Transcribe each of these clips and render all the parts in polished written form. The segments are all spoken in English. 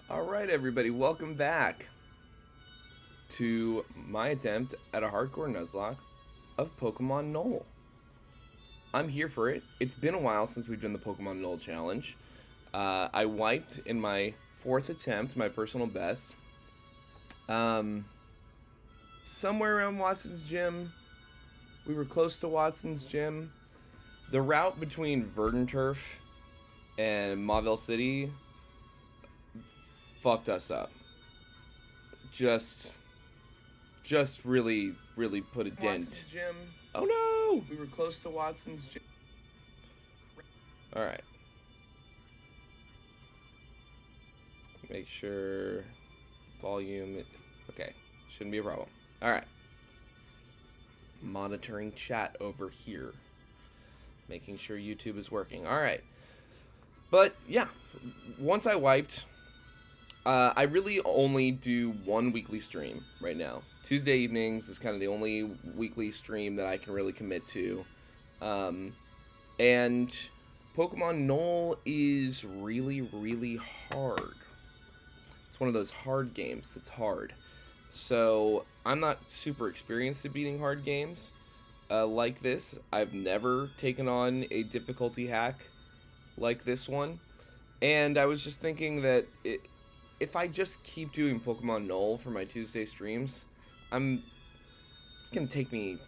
Alright everybody, welcome back to my attempt at a hardcore Nuzlocke of Pokemon Null. I'm here for it. It's been a while since we've done the Pokemon Null challenge. I wiped in my 4th attempt, my personal best. Somewhere around Watson's Gym. We were close to Watson's Gym. The route between Verdant Turf and Mauville City fucked us up. Just really put a dent. Watson's Gym. Oh no! We were close to Watson's Gym. Alright. Make sure volume. Okay. Shouldn't be a problem. Alright. Monitoring chat over here. Making sure YouTube is working. Alright. But yeah. Once I wiped, I really only do one weekly stream right now. Tuesday evenings is kind of the only weekly stream that I can really commit to. And Pokemon Null is really hard. It's one of those hard games that's hard. So I'm not super experienced at beating hard games like this. I've never taken on a difficulty hack like this one. And I was just thinking that if I just keep doing Pokemon Null for my Tuesday streams, it's gonna take me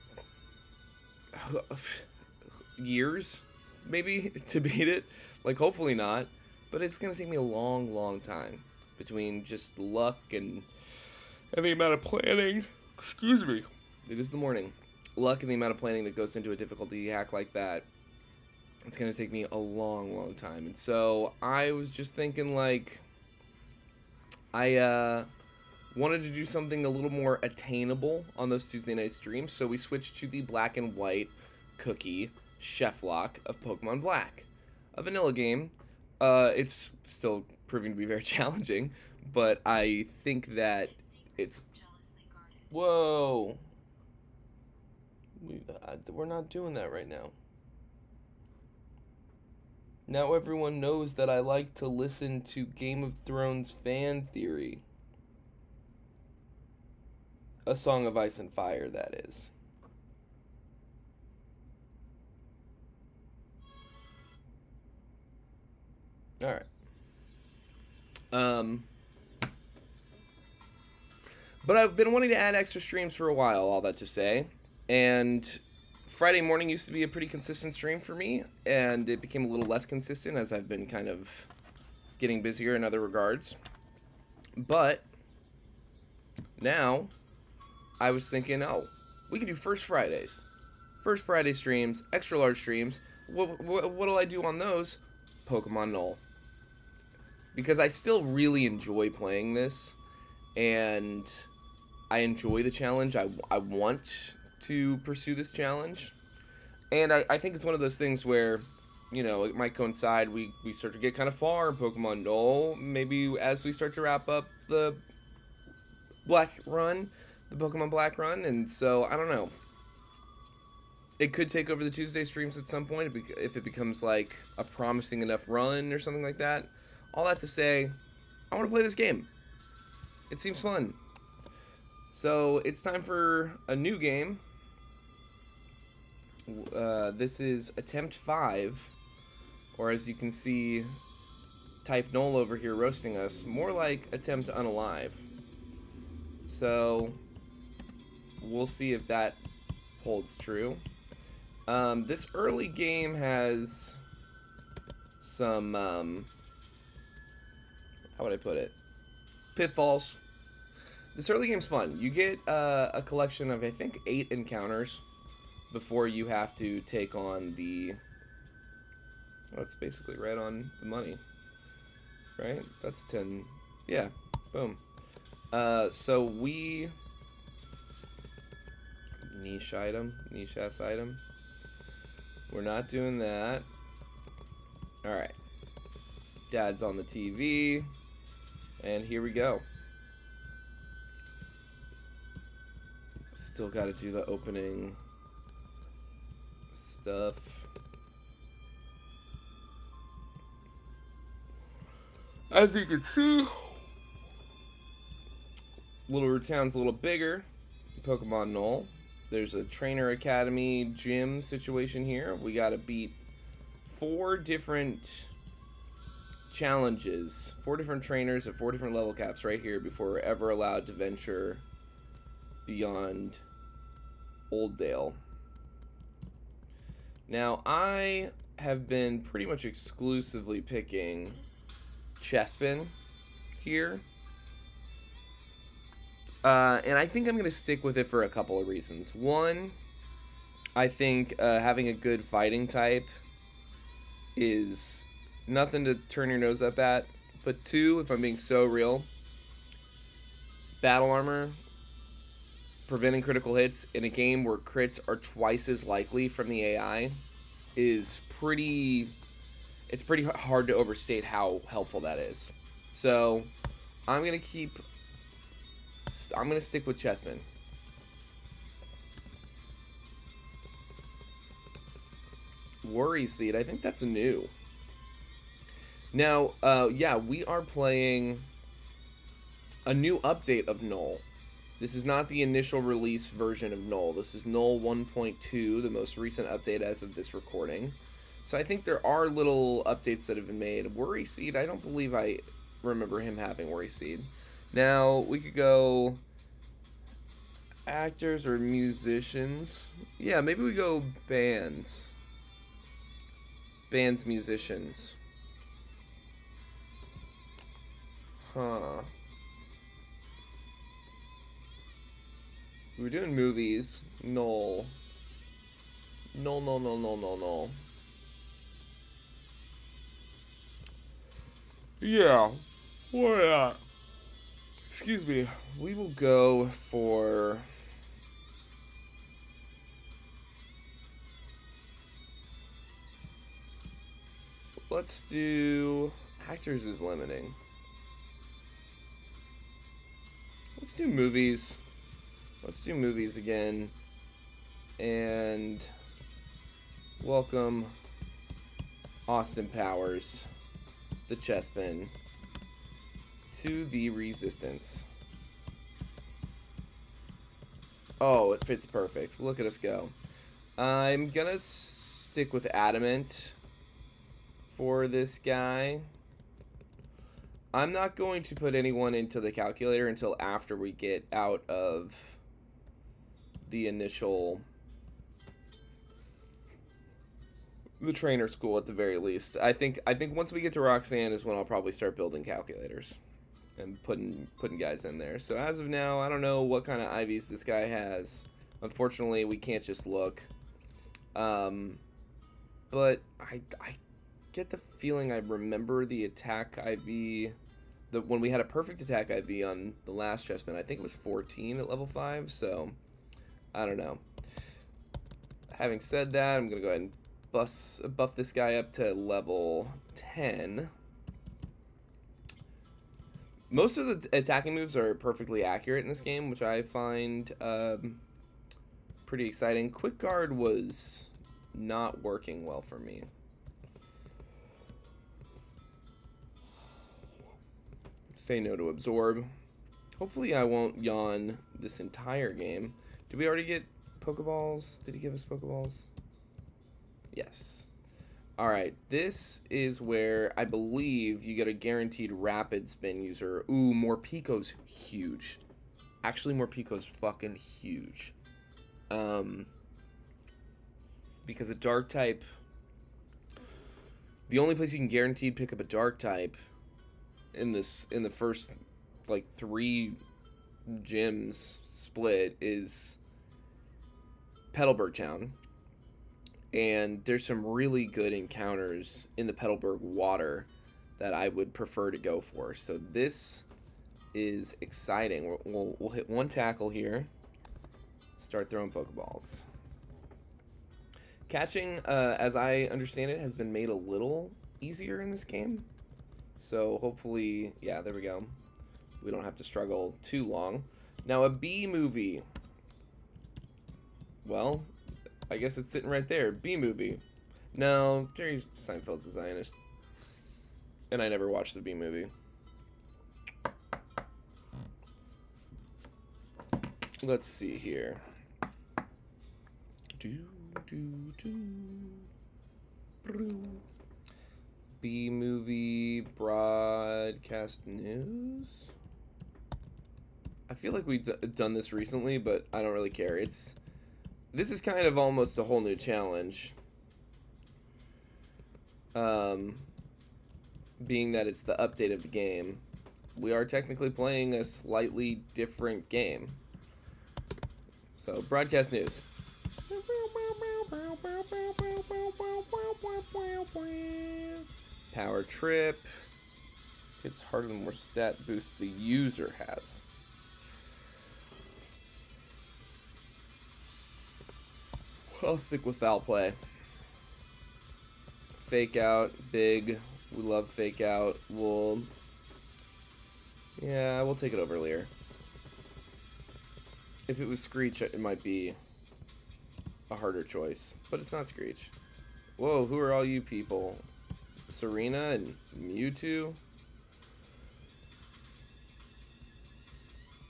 years, maybe, to beat it. Like, hopefully not, but it's gonna take me a long time between just luck and the amount of planning. Excuse me. It is the morning. Luck and the amount of planning that goes into a difficulty hack like that. It's gonna take me a long time. And so I was just thinking, like, I wanted to do something a little more attainable on those Tuesday night streams, so we switched to the black and white cookie chef lock of Pokemon Black. A vanilla game. It's still proving to be very challenging, but I think that it's... Whoa! We're not doing that right now. Now everyone knows that I like to listen to Game of Thrones fan theory. A Song of Ice and Fire, that is. Alright. But I've been wanting to add extra streams for a while, all that to say. And Friday morning used to be a pretty consistent stream for me, and it became a little less consistent as I've been kind of getting busier in other regards. But now I was thinking, oh, we can do First Fridays. First Friday streams, extra large streams. What'll I do on those? Pokemon Null. Because I still really enjoy playing this, and I enjoy the challenge. I want to pursue this challenge, and I think it's one of those things where, you know, it might coincide, we start to get kind of far in Pokemon Null, maybe as we start to wrap up the Black run, the Pokemon Black run, and so, I don't know. It could take over the Tuesday streams at some point if it becomes like a promising enough run or something like that. All that to say, I want to play this game. It seems fun. So it's time for a new game. This is attempt 5, or as you can see, Type Null over here roasting us, more like attempt unalive. So we'll see if that holds true. This early game has some, how would I put it? Pitfalls. This early game's fun. You get a collection of, I think, 8 encounters before you have to take on the... Oh, it's basically right on the money. Right? That's 10... Yeah. Boom. So we... Niche item. Niche-ass item. We're not doing that. Alright. Dad's on the TV. And here we go. Still gotta do the opening stuff. As you can see, Little town's a little bigger. Pokemon Null. There's a trainer academy gym situation here. We gotta beat 4 different challenges, 4 different trainers at 4 different level caps right here before we're ever allowed to venture beyond Oldale. Now, I have been pretty much exclusively picking Chespin here. And I think I'm going to stick with it for a couple of reasons. One, I think having a good fighting type is nothing to turn your nose up at. But 2, if I'm being so real, battle armor, preventing critical hits in a game where crits are twice as likely from the AI is pretty hard to overstate how helpful that is. So I'm going to stick with Chespin. Worry Seed, I think that's new. Now, yeah, we are playing a new update of Null. This is not the initial release version of Null. This is Null 1.2, the most recent update as of this recording. So I think there are little updates that have been made. Worry Seed, I don't believe I remember him having Worry Seed. Now, we could go actors or musicians. Yeah, maybe we go bands. Bands, musicians. Huh. We're doing movies. Null. Null. Yeah. Why not? Excuse me. We will go for... Let's do... Actors is limiting. Let's do movies. Let's do movies again. And... welcome Austin Powers, the Chespin, to the Resistance. Oh, it fits perfect. Look at us go. I'm gonna stick with Adamant for this guy. I'm not going to put anyone into the calculator until after we get out of the initial... the trainer school at the very least. I think once we get to Roxanne is when I'll probably start building calculators and putting guys in there. So as of now, I don't know what kind of IVs this guy has. Unfortunately, we can't just look. But I get the feeling I remember the attack IV, when we had a perfect attack IV on the last Chespin. I think it was 14 at level 5. So I don't know. Having said that, I'm gonna go ahead and buff this guy up to level 10. Most of the attacking moves are perfectly accurate in this game, which I find pretty exciting. Quick Guard was not working well for me. Say no to Absorb. Hopefully I won't yawn this entire game. Did we already get Pokeballs? Did he give us Pokeballs? Yes. Alright, this is where I believe you get a guaranteed rapid spin user. Ooh, Morpeko's huge. Actually, Morpeko's fucking huge. Because a dark type... the only place you can guaranteed pick up a dark type in the first, like, 3 gyms split is Petalburg Town. And there's some really good encounters in the Petalburg water that I would prefer to go for. So this is exciting. We'll hit 1 tackle here. Start throwing Pokeballs. Catching, as I understand it, has been made a little easier in this game. So hopefully, yeah, there we go. We don't have to struggle too long. Now a B movie. Well... I guess it's sitting right there. B-movie. No, Jerry Seinfeld's a Zionist. And I never watched the B-movie. Let's see here. B-movie broadcast news. I feel like we've done this recently, but I don't really care. This is kind of almost a whole new challenge. Being that it's the update of the game, we are technically playing a slightly different game. So, broadcast news. Power trip. Hits harder the more stat boost the user has. I'll stick with foul play. Fake out, big. We love fake out. We'll take it over Leer. If it was Screech, it might be a harder choice, but it's not Screech. Whoa, who are all you people? Serena and Mewtwo?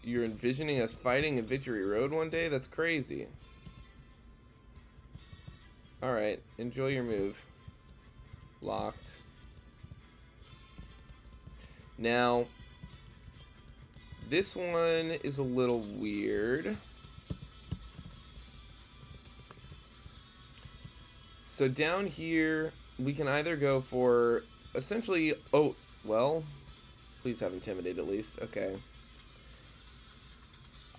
You're envisioning us fighting in Victory Road one day? That's crazy. Alright, enjoy your move. Locked. Now, this one is a little weird. So down here, we can either go for essentially... Oh, well, please have Intimidate at least. Okay.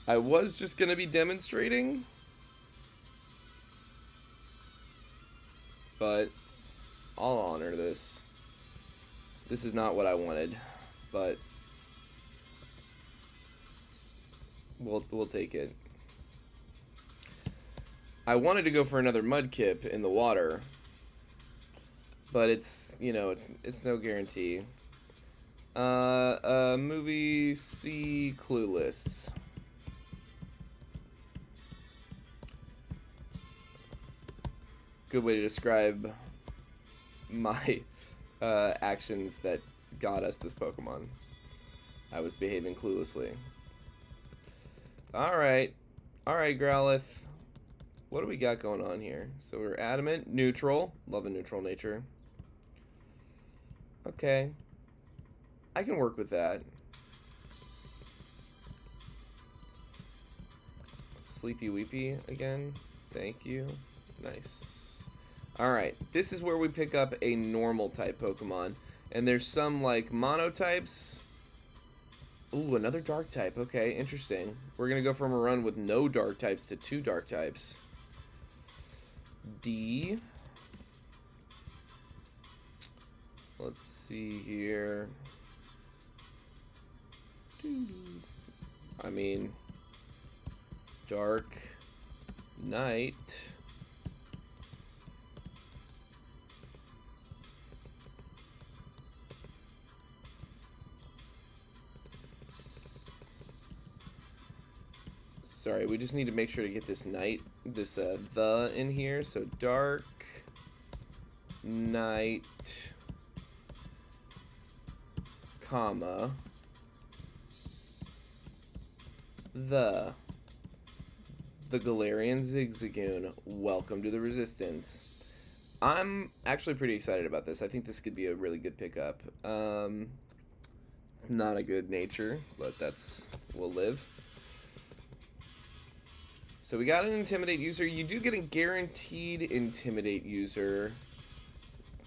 I was just going to be demonstrating, but I'll honor this. This is not what I wanted, but we'll take it. I wanted to go for another Mudkip in the water, but it's, you know, it's no guarantee. Movie C Clueless. Good way to describe my actions that got us this Pokemon. I was behaving cluelessly. Alright, Growlithe. What do we got going on here? So we're adamant, neutral. Love a neutral nature. Okay. I can work with that. Sleepy Weepy again. Thank you. Nice. Alright, this is where we pick up a normal type Pokemon. And there's some like monotypes. Ooh, another dark type. Okay, interesting. We're gonna go from a run with no dark types to 2 dark types. D. Let's see here. I mean, Dark Knight. Sorry, we just need to make sure to get this the in here. So Dark Knight, comma, the Galarian Zigzagoon. Welcome to the Resistance. I'm actually pretty excited about this. I think this could be a really good pickup. Not a good nature, but we'll live. So we got an Intimidate user. You do get a guaranteed Intimidate user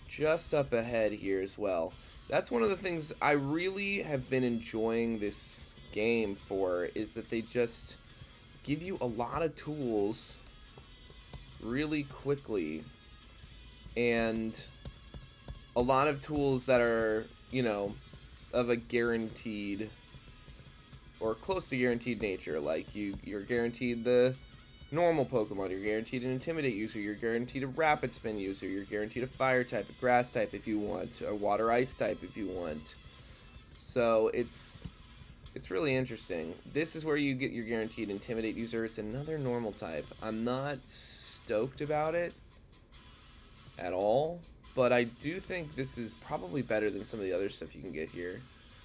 just up ahead here as well. That's one of the things I really have been enjoying this game for, is that they just give you a lot of tools really quickly, and a lot of tools that are, you know, of a guaranteed or close to guaranteed nature. Like you're guaranteed the normal Pokemon, you're guaranteed an Intimidate user, you're guaranteed a Rapid Spin user, you're guaranteed a Fire type, a Grass type if you want, a Water Ice type if you want. So it's really interesting. This is where you get your guaranteed Intimidate user. It's another normal type. I'm not stoked about it at all, but I do think this is probably better than some of the other stuff you can get here.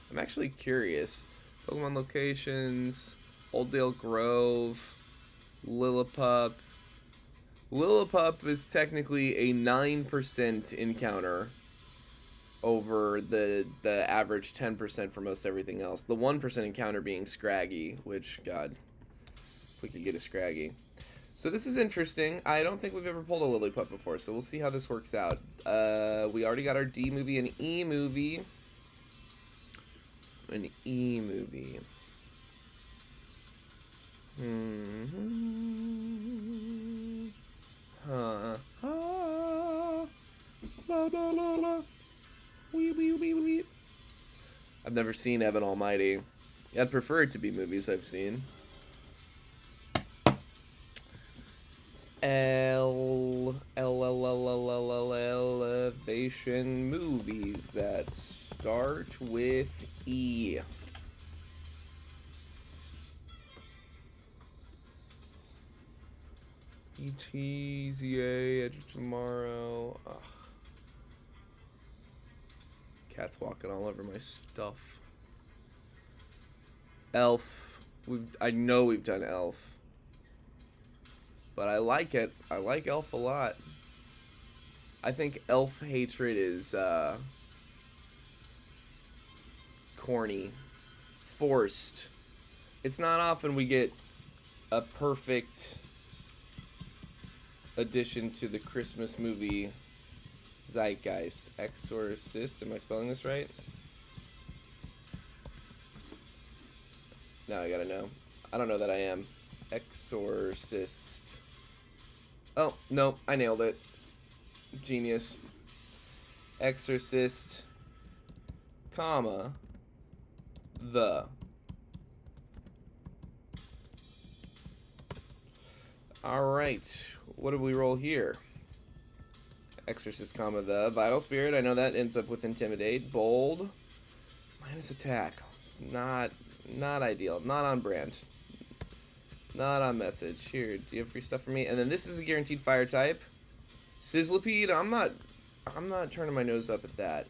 I'm actually curious. Pokemon locations. Oldale Grove, Lillipup. Lillipup is technically a 9% encounter over the average 10% for most everything else. The 1% encounter being Scraggy, which, God, if we could get a Scraggy. So this is interesting. I don't think we've ever pulled a Lillipup before, so we'll see how this works out. We already got our D movie and E movie. An E movie. Huh. La la la la. Wee wee wee wee. I've never seen Evan Almighty. I'd prefer it to be movies I've seen. Elevation movies that start with E. E.T., ZA, Edge of Tomorrow. Ugh. Cat's walking all over my stuff. Elf. I know we've done Elf. But I like it. I like Elf a lot. I think Elf hatred is corny. Forced. It's not often we get a perfect addition to the Christmas movie zeitgeist. Exorcist. Am I spelling this right? Now I gotta know. I don't know that I am. Exorcist. Oh, no, I nailed it. Genius. Exorcist, comma, the. Alright, what do we roll here? Exorcist, comma, the. Vital Spirit, I know that ends up with Intimidate. Bold. Minus attack. Not ideal. Not on brand. Not on message. Here, do you have free stuff for me? And then this is a guaranteed fire type. Sizzlipede, I'm not turning my nose up at that.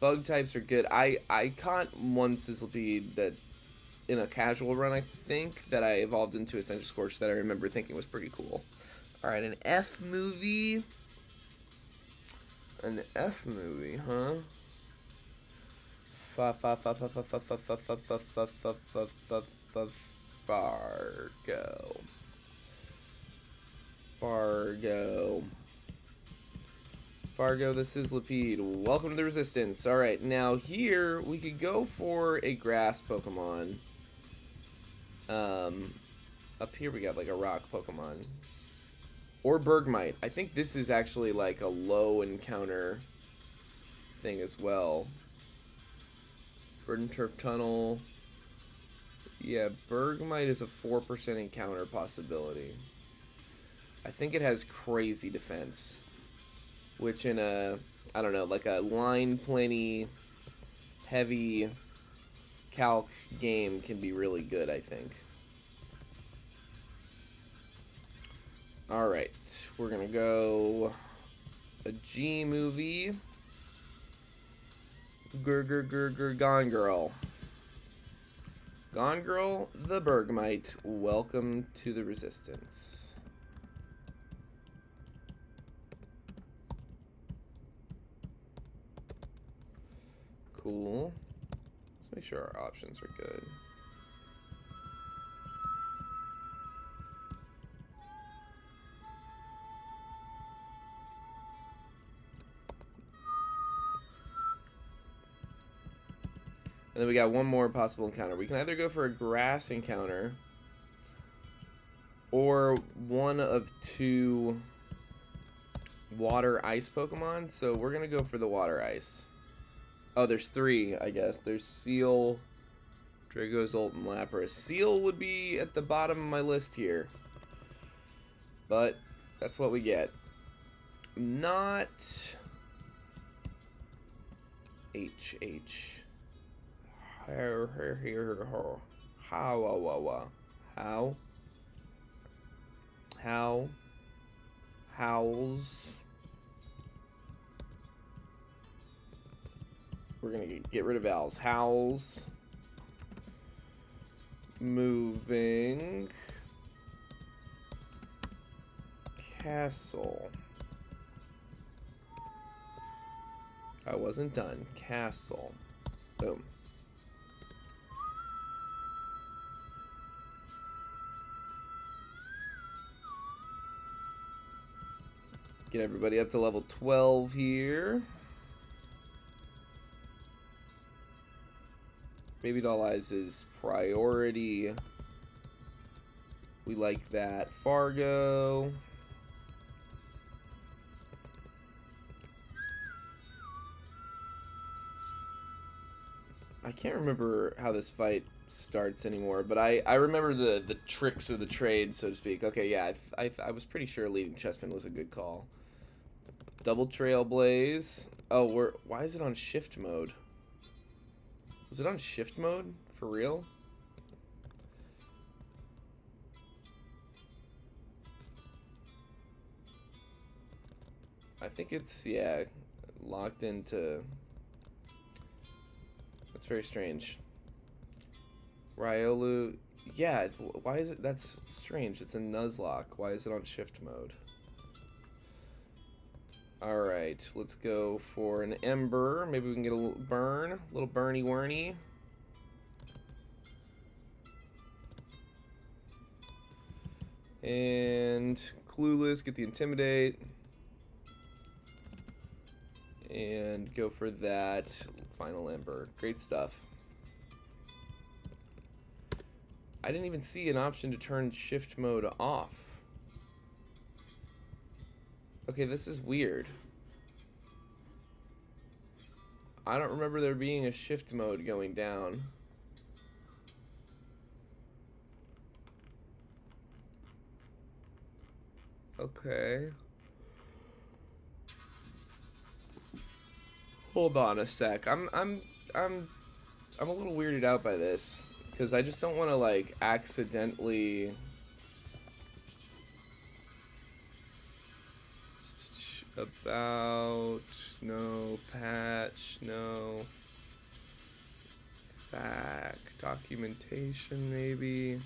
Bug types are good. I caught one Sizzlipede that in a casual run, I think, that I evolved into a Center Scorch that I remember thinking was pretty cool. Alright, an F movie. An F movie, huh? Fargo. Fargo the Sizzlipede. Welcome to the Resistance. Alright, now here we could go for a grass Pokemon. Up here we got like a rock Pokemon. Or Bergmite. I think this is actually like a low encounter thing as well. Verdant Turf Tunnel. Yeah, Bergmite is a 4% encounter possibility. I think it has crazy defense. Which in a, I don't know, like a line plenty heavy calc game can be really good, I think. Alright, we're gonna go a G movie. Gone Girl. Gone Girl, the Bergmite. Welcome to the Resistance. Cool. Let's make sure our options are good. And then we got one more possible encounter. We can either go for a grass encounter or one of two water ice Pokemon. So we're going to go for the water ice. Oh, there's three, I guess. There's Seal, Dragozolt, and Lapras. Seal would be at the bottom of my list here. But that's what we get. Not HH. Howls. We're gonna get rid of Owls. Howls. moving. Castle. I wasn't done. Castle. Boom. Get everybody up to level 12 here. Baby Doll Eyes is priority. We like that. Fargo. I can't remember how this fight starts anymore, but I remember the tricks of the trade, so to speak. Okay, yeah, I was pretty sure leading Chessman was a good call. Double Trailblaze. Oh, why is it on shift mode? Was it on shift mode? For real? I think it's, yeah, locked into... That's very strange. Riolu, yeah, why is it, that's strange. It's in Nuzlocke. Why is it on shift mode? Alright, let's go for an Ember. Maybe we can get a little burn. A little burny-worny. And Clueless, get the Intimidate. And go for that final Ember. Great stuff. I didn't even see an option to turn shift mode off. Okay, this is weird. I don't remember there being a shift mode going down. Okay. Hold on a sec. I'm a little weirded out by this because I just don't want to like accidentally about no patch, no fact documentation maybe.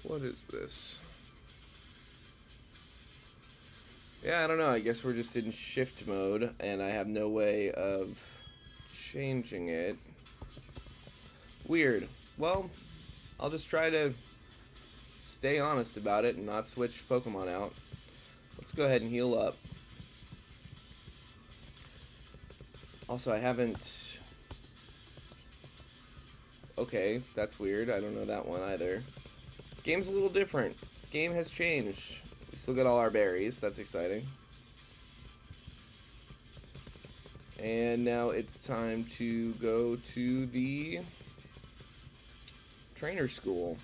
What is this? Yeah, I don't know. I guess we're just in shift mode, and I have no way of changing it. Weird. Well, I'll just try to stay honest about it and not switch Pokemon out. Let's go ahead and heal up. Also, I haven't... Okay, that's weird. I don't know that one either. Game's a little different. Game has changed. We still got all our berries. That's exciting. And now it's time to go to the trainer school.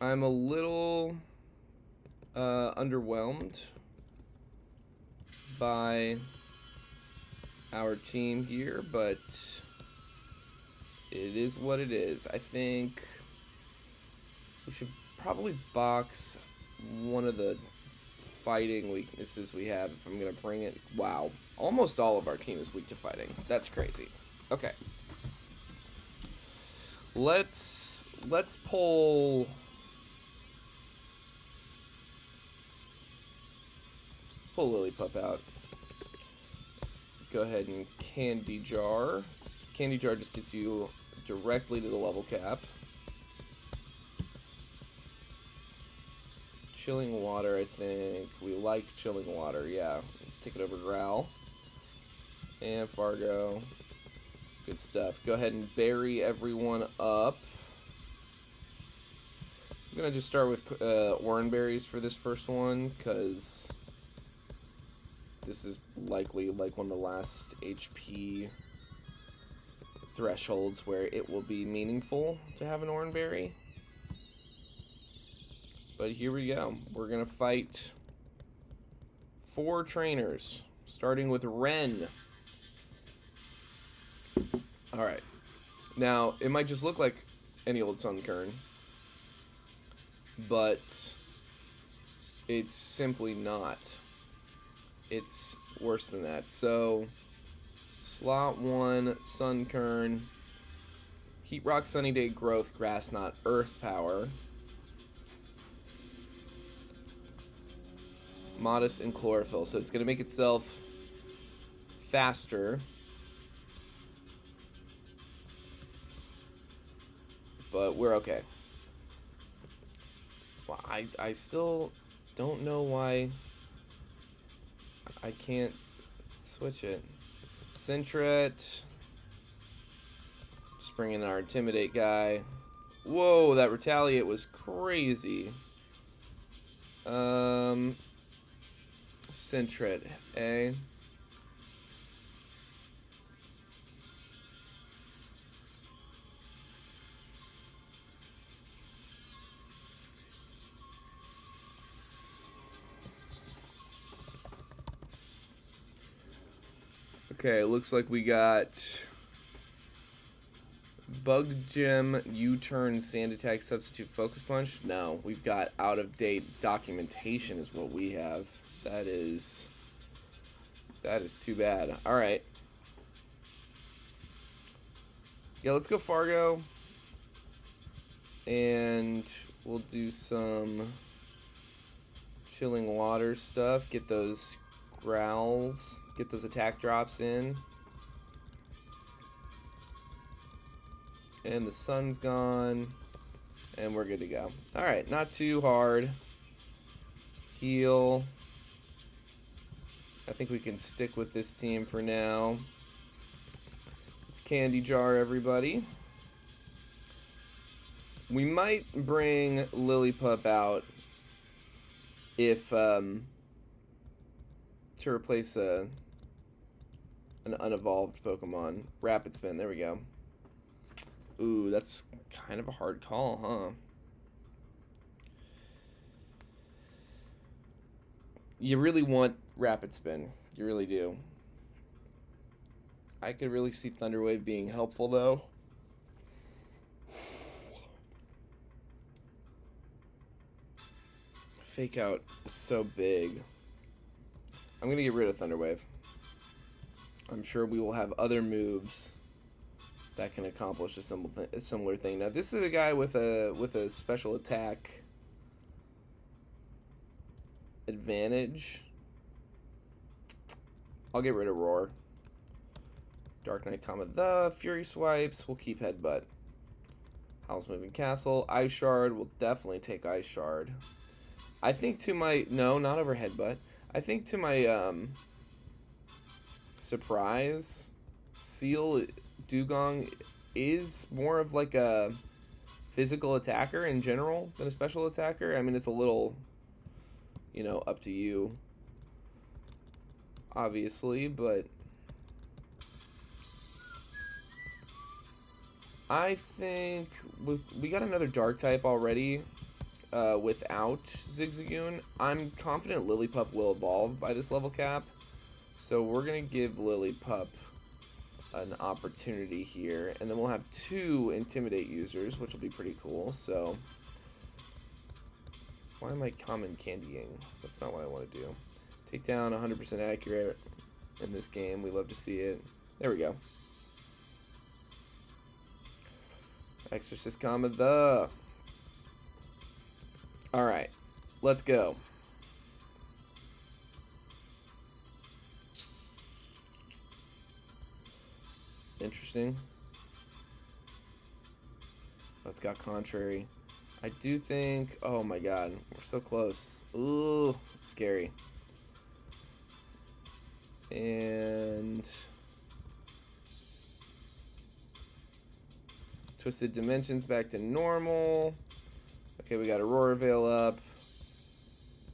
I'm a little underwhelmed by our team here, but it is what it is. I think we should probably box one of the fighting weaknesses we have if I'm gonna bring it. Wow, almost all of our team is weak to fighting. That's crazy. Okay, let's pull. Let's pull Lillipup out. Go ahead and Candy Jar. Candy Jar just gets you directly to the level cap. Chilling Water, I think. We like Chilling Water, yeah. Take it over Growl. And Fargo. Good stuff. Go ahead and bury everyone up. I'm going to just start with Oran Berries for this first one, because this is likely like one of the last HP thresholds where it will be meaningful to have an Oran Berry. But here we go. We're going to fight 4 trainers, starting with Ren. Alright. Now, it might just look like any old Sunkern, but it's simply not. It's worse than that. So, slot 1, Sunkern, Heat Rock, Sunny Day, Growth, Grass Knot, Earth Power, Modest, and Chlorophyll. So it's going to make itself faster. But we're okay. Well, I still don't know why I can't switch it. Sentret. Just bring in our Intimidate guy. Whoa, that Retaliate was crazy. Sentret, eh? Okay, looks like we got Bug Gem, U-Turn, Sand Attack, Substitute Focus Punch. No, we've got out-of-date documentation is what we have. That is too bad. Alright. Yeah, let's go Fargo. And we'll do some Chilling Water stuff. Get those growls. Get those attack drops in. And the sun's gone. And we're good to go. Alright, not too hard. Heal. I think we can stick with this team for now. Let's Candy Jar everybody. We might bring Lillipup out if to replace an unevolved Pokemon. Rapid Spin, there we go. Ooh, that's kind of a hard call, huh? You really want Rapid Spin. You really do. I could really see Thunder Wave being helpful, though. Fake Out is so big. I'm going to get rid of Thunder Wave. I'm sure we will have other moves that can accomplish a similar thing. Now, this is a guy with a special attack advantage. I'll get rid of Roar. Dark Knight, the Fury Swipes. We'll keep Headbutt. Howl's Moving Castle. Ice Shard. We'll definitely take Ice Shard. I think to my... No, not over Headbutt. I think to my surprise, Seal Dugong is more of like a physical attacker in general than a special attacker. I mean, it's a little, you know, up to you, obviously, but I think we got another Dark type already without Zigzagoon. I'm confident Lillipup will evolve by this level cap, so we're gonna give Lillipup an opportunity here, and then we'll have 2 Intimidate users, which will be pretty cool. So why am I common candying? That's not what I want to do. Take down 100% accurate in this game. We love to see it. There we go. Exorcist the. Alright, let's go. Interesting. Oh, it's got Contrary. I do think... Oh my god, we're so close. Ooh, scary. And... Twisted Dimensions back to normal. Okay, we got Aurora Veil up.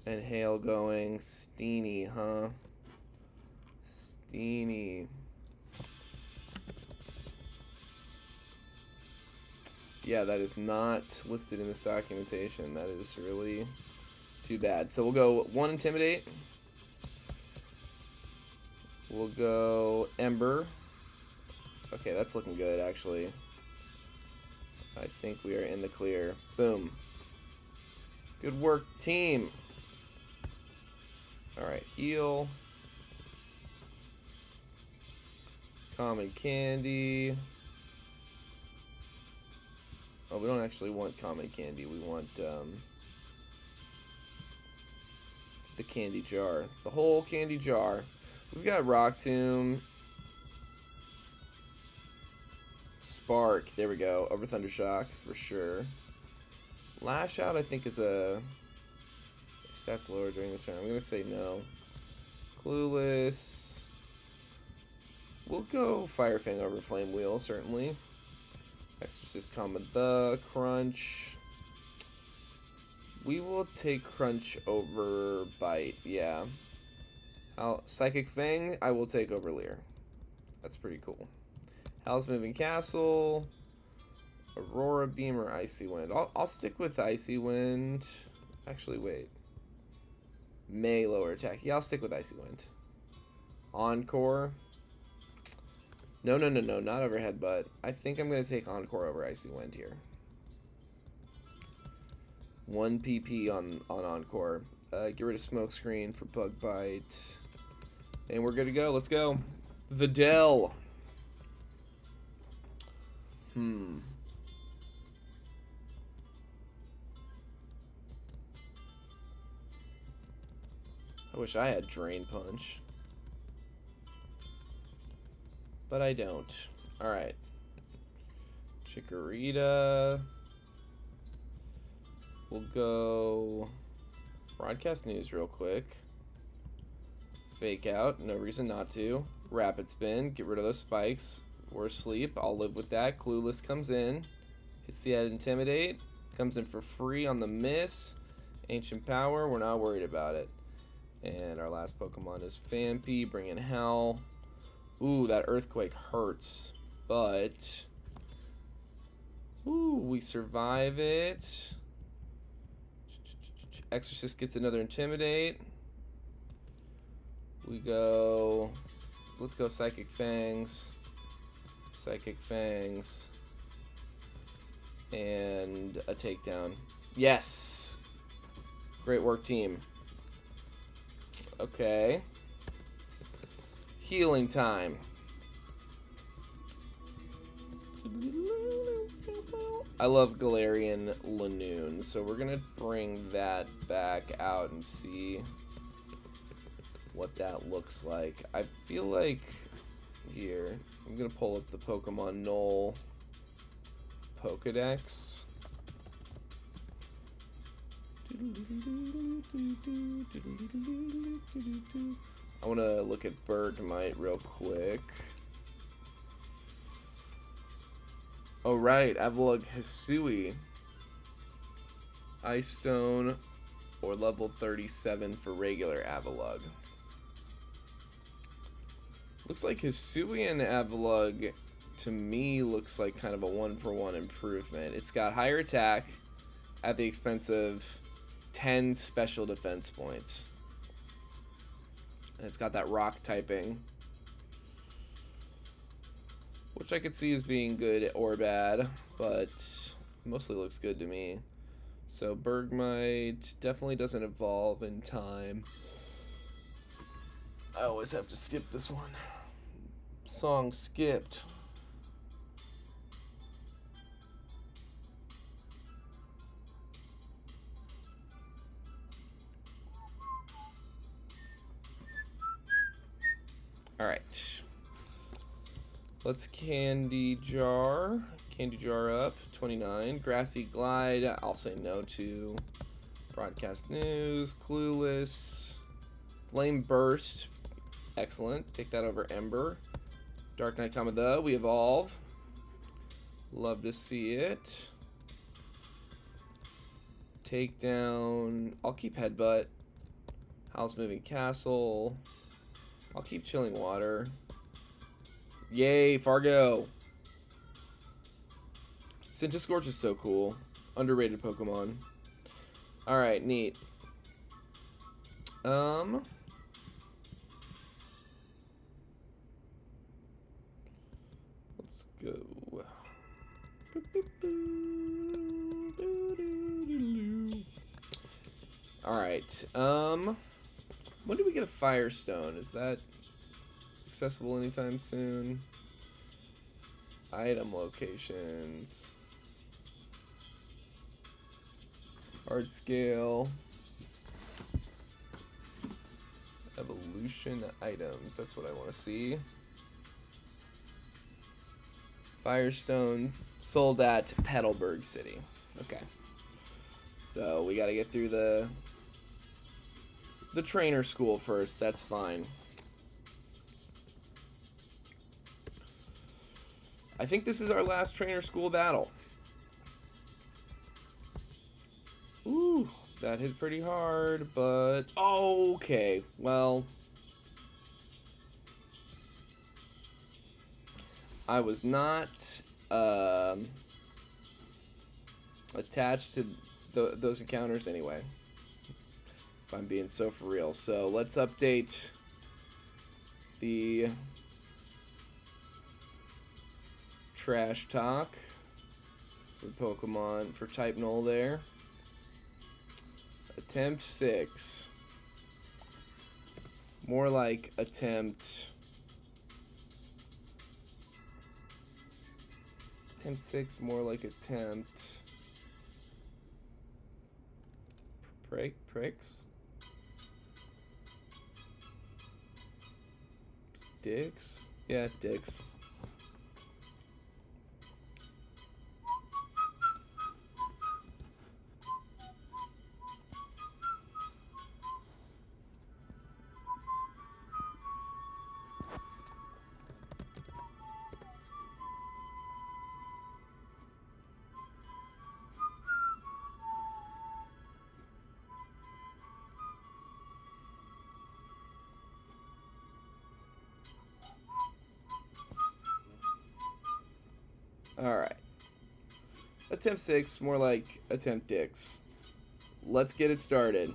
And Hail going. Steenie, huh? Steenie. Yeah, that is not listed in this documentation. That is really too bad. So we'll go 1 Intimidate. We'll go Ember. Okay, that's looking good, actually. I think we are in the clear. Boom. Good work, team. Alright, heal. Common candy. Oh, we don't actually want common candy. We want the candy jar. The whole candy jar. We've got Rock Tomb. Spark. There we go. Over Thundershock for sure. Lash Out, I think, is a... Stats lower during this turn. I'm going to say no. Clueless. We'll go Fire Fang over Flame Wheel, certainly. Exorcist Common the Crunch. We will take Crunch over Bite, yeah. Psychic Fang, I will take over Leer. That's pretty cool. Howl's Moving Castle. Aurora Beam or Icy Wind. I'll stick with Icy Wind. Actually, wait. May lower attack. Yeah, I'll stick with Icy Wind. Encore. No, not over Headbutt. I think I'm going to take Encore over Icy Wind here. 1 PP on Encore. Get rid of Smokescreen for Bug Bite. And we're good to go. Let's go. Videl. I wish I had Drain Punch. But I don't. Alright. Chikorita. We'll go Broadcast News real quick. Fake Out. No reason not to. Rapid Spin. Get rid of those spikes. We're asleep. I'll live with that. Clueless comes in. Hits the Intimidate. Comes in for free on the miss. Ancient Power. We're not worried about it. And our last Pokemon is Phanpy. Bringing Hell. Ooh, that Earthquake hurts. But... ooh, we survive it. Exorcist gets another Intimidate. We go... let's go Psychic Fangs. Psychic Fangs. And a takedown. Yes! Great work, team. Okay. Healing time. I love Galarian Lanoon, so we're gonna bring that back out and see what that looks like. I feel like here I'm gonna pull up the Pokemon Null Pokédex. I want to look at Bergmite real quick. Oh, right. Avalugg Hisui. Ice Stone or level 37 for regular Avalugg. Looks like Hisui and Avalugg, to me, looks like kind of a 1-for-1 improvement. It's got higher attack at the expense of 10 special defense points. And it's got that rock typing, which I could see as being good or bad, but mostly looks good to me. So Bergmite definitely doesn't evolve in time. I always have to skip this one. Song skipped. Alright. Let's Candy Jar. Candy Jar up. 29. Grassy Glide. I'll say no to. Broadcast News. Clueless. Flame Burst. Excellent. Take that over Ember. Dark Knight Kamada. We evolve. Love to see it. Takedown. I'll keep Headbutt. Howl's Moving Castle. I'll keep Chilling Water. Yay, Fargo. Centiskorch is so cool. Underrated Pokemon. Alright, neat. Let's Alright, when do we get a Firestone? Is that accessible anytime soon? Item locations. Hard scale. Evolution items. That's what I want to see. Firestone sold at Petalburg City. Okay. So we got to get through the trainer school first. That's fine. I think this is our last trainer school battle. Ooh, that hit pretty hard, but oh, okay. Well, I was not attached to those encounters anyway. If I'm being so for real. So let's update the trash talk for Pokemon for type Null there. Attempt 6. More like attempt 6, more like attempt pricks. Dicks? Yeah, dicks. Alright. Attempt 6, more like attempt dicks. Let's get it started.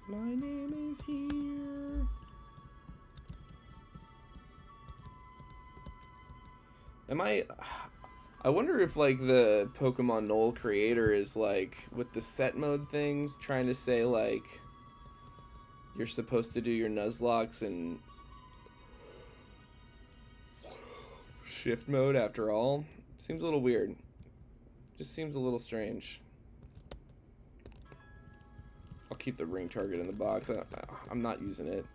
My name is here. I wonder if like the Pokemon Null creator is like with the set mode things trying to say like you're supposed to do your Nuzlocke and shift mode after all. Seems a little weird. Just seems a little strange. I'll keep the ring target in the box. I'm not using it.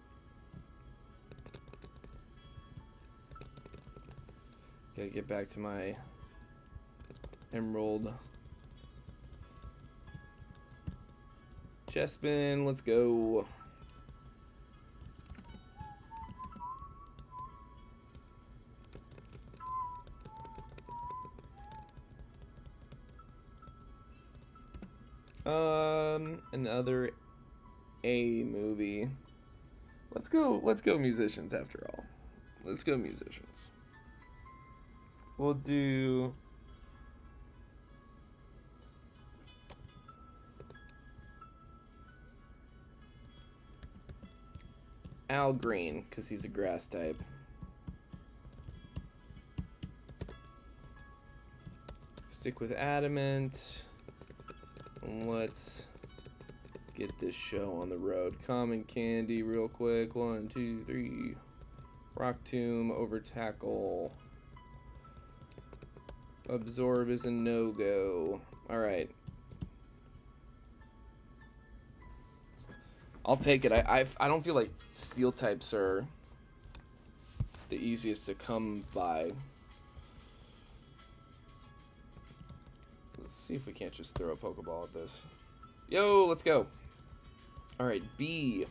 Gotta get back to my Emerald Chespin. Let's go. Another A movie. Let's go musicians after all. Let's go musicians. We'll do Al Green, because he's a grass type. Stick with Adamant. Let's get this show on the road. Common Candy real quick. 1, 2, 3. Rock Tomb over Tackle. Absorb is a no-go. Alright. I'll take it. I don't feel like steel types are the easiest to come by. Let's see if we can't just throw a Pokeball at this. Yo, let's go. Alright, B.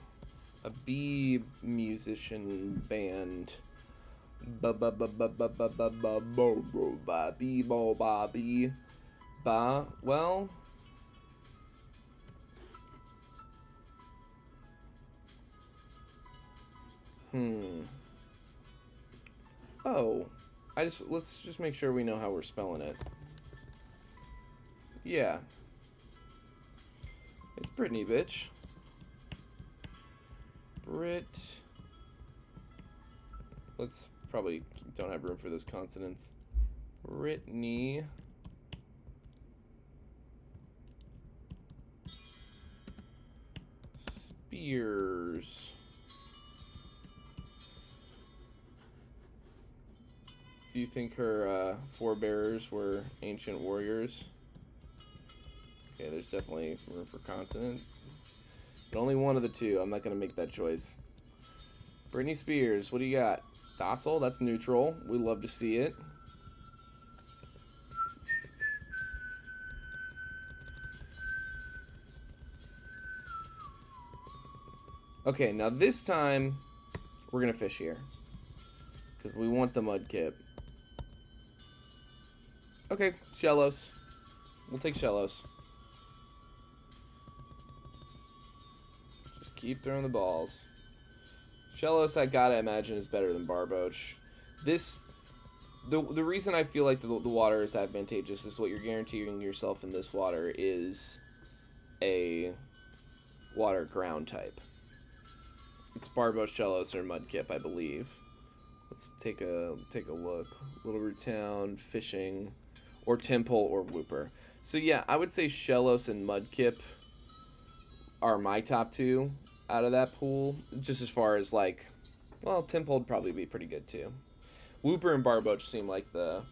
A B musician band. Well. Oh. Let's just make sure we know how we're spelling it. Yeah. It's Brittany, bitch. Brit. Let's probably don't have room for those consonants. Brittany Spears. Do you think her forebears were ancient warriors? Okay, there's definitely room for consonant. But only one of the two. I'm not going to make that choice. Britney Spears, what do you got? Docile? That's neutral. We love to see it. Okay, now this time, we're going to fish here. Because we want the Mudkip. Okay, Shellos. We'll take Shellos. Just keep throwing the balls. Shellos, I gotta imagine, is better than Barboach. The reason I feel like the water is advantageous is what you're guaranteeing yourself in this water is a water ground type. It's Barboach, Shellos, or Mudkip, I believe. Let's take a look. Little Root Town, Fishing, or Temple, or Wooper. So yeah, I would say Shellos and Mudkip are my top two out of that pool. Just as far as like, well, Temple would probably be pretty good too. Wooper and Barboach seem like the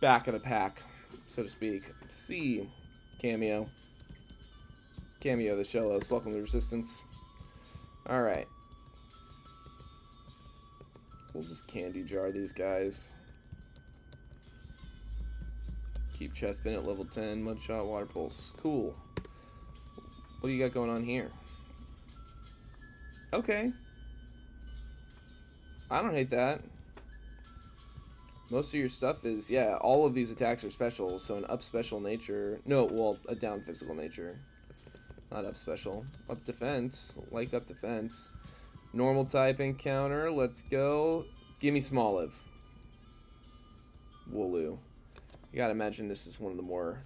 back of the pack, so to speak. C, Cameo. Cameo the Shellos. Welcome to Resistance. Alright. We'll just candy jar these guys. Keep Chespin at level 10. Mudshot, Water Pulse. Cool. What do you got going on here? Okay. I don't hate that. Most of your stuff is, yeah, all of these attacks are special, so an up special nature. No, well, a down physical nature. Not up special. Up defense. Like up defense. Normal type encounter. Let's go. Give me Smoliv. Wooloo. You gotta imagine this is one of the more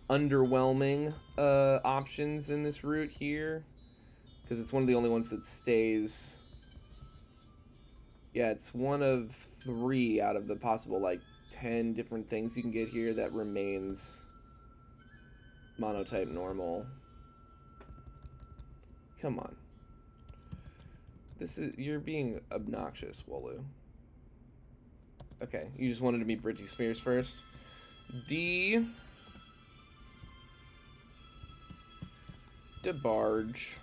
underwhelming options in this route here. Because it's one of the only ones that stays. Yeah, it's one of 3 out of the possible, like, 10 different things you can get here that remains monotype normal. Come on. You're being obnoxious, Wooloo. Okay, you just wanted to meet Britney Spears first. D. DeBarge.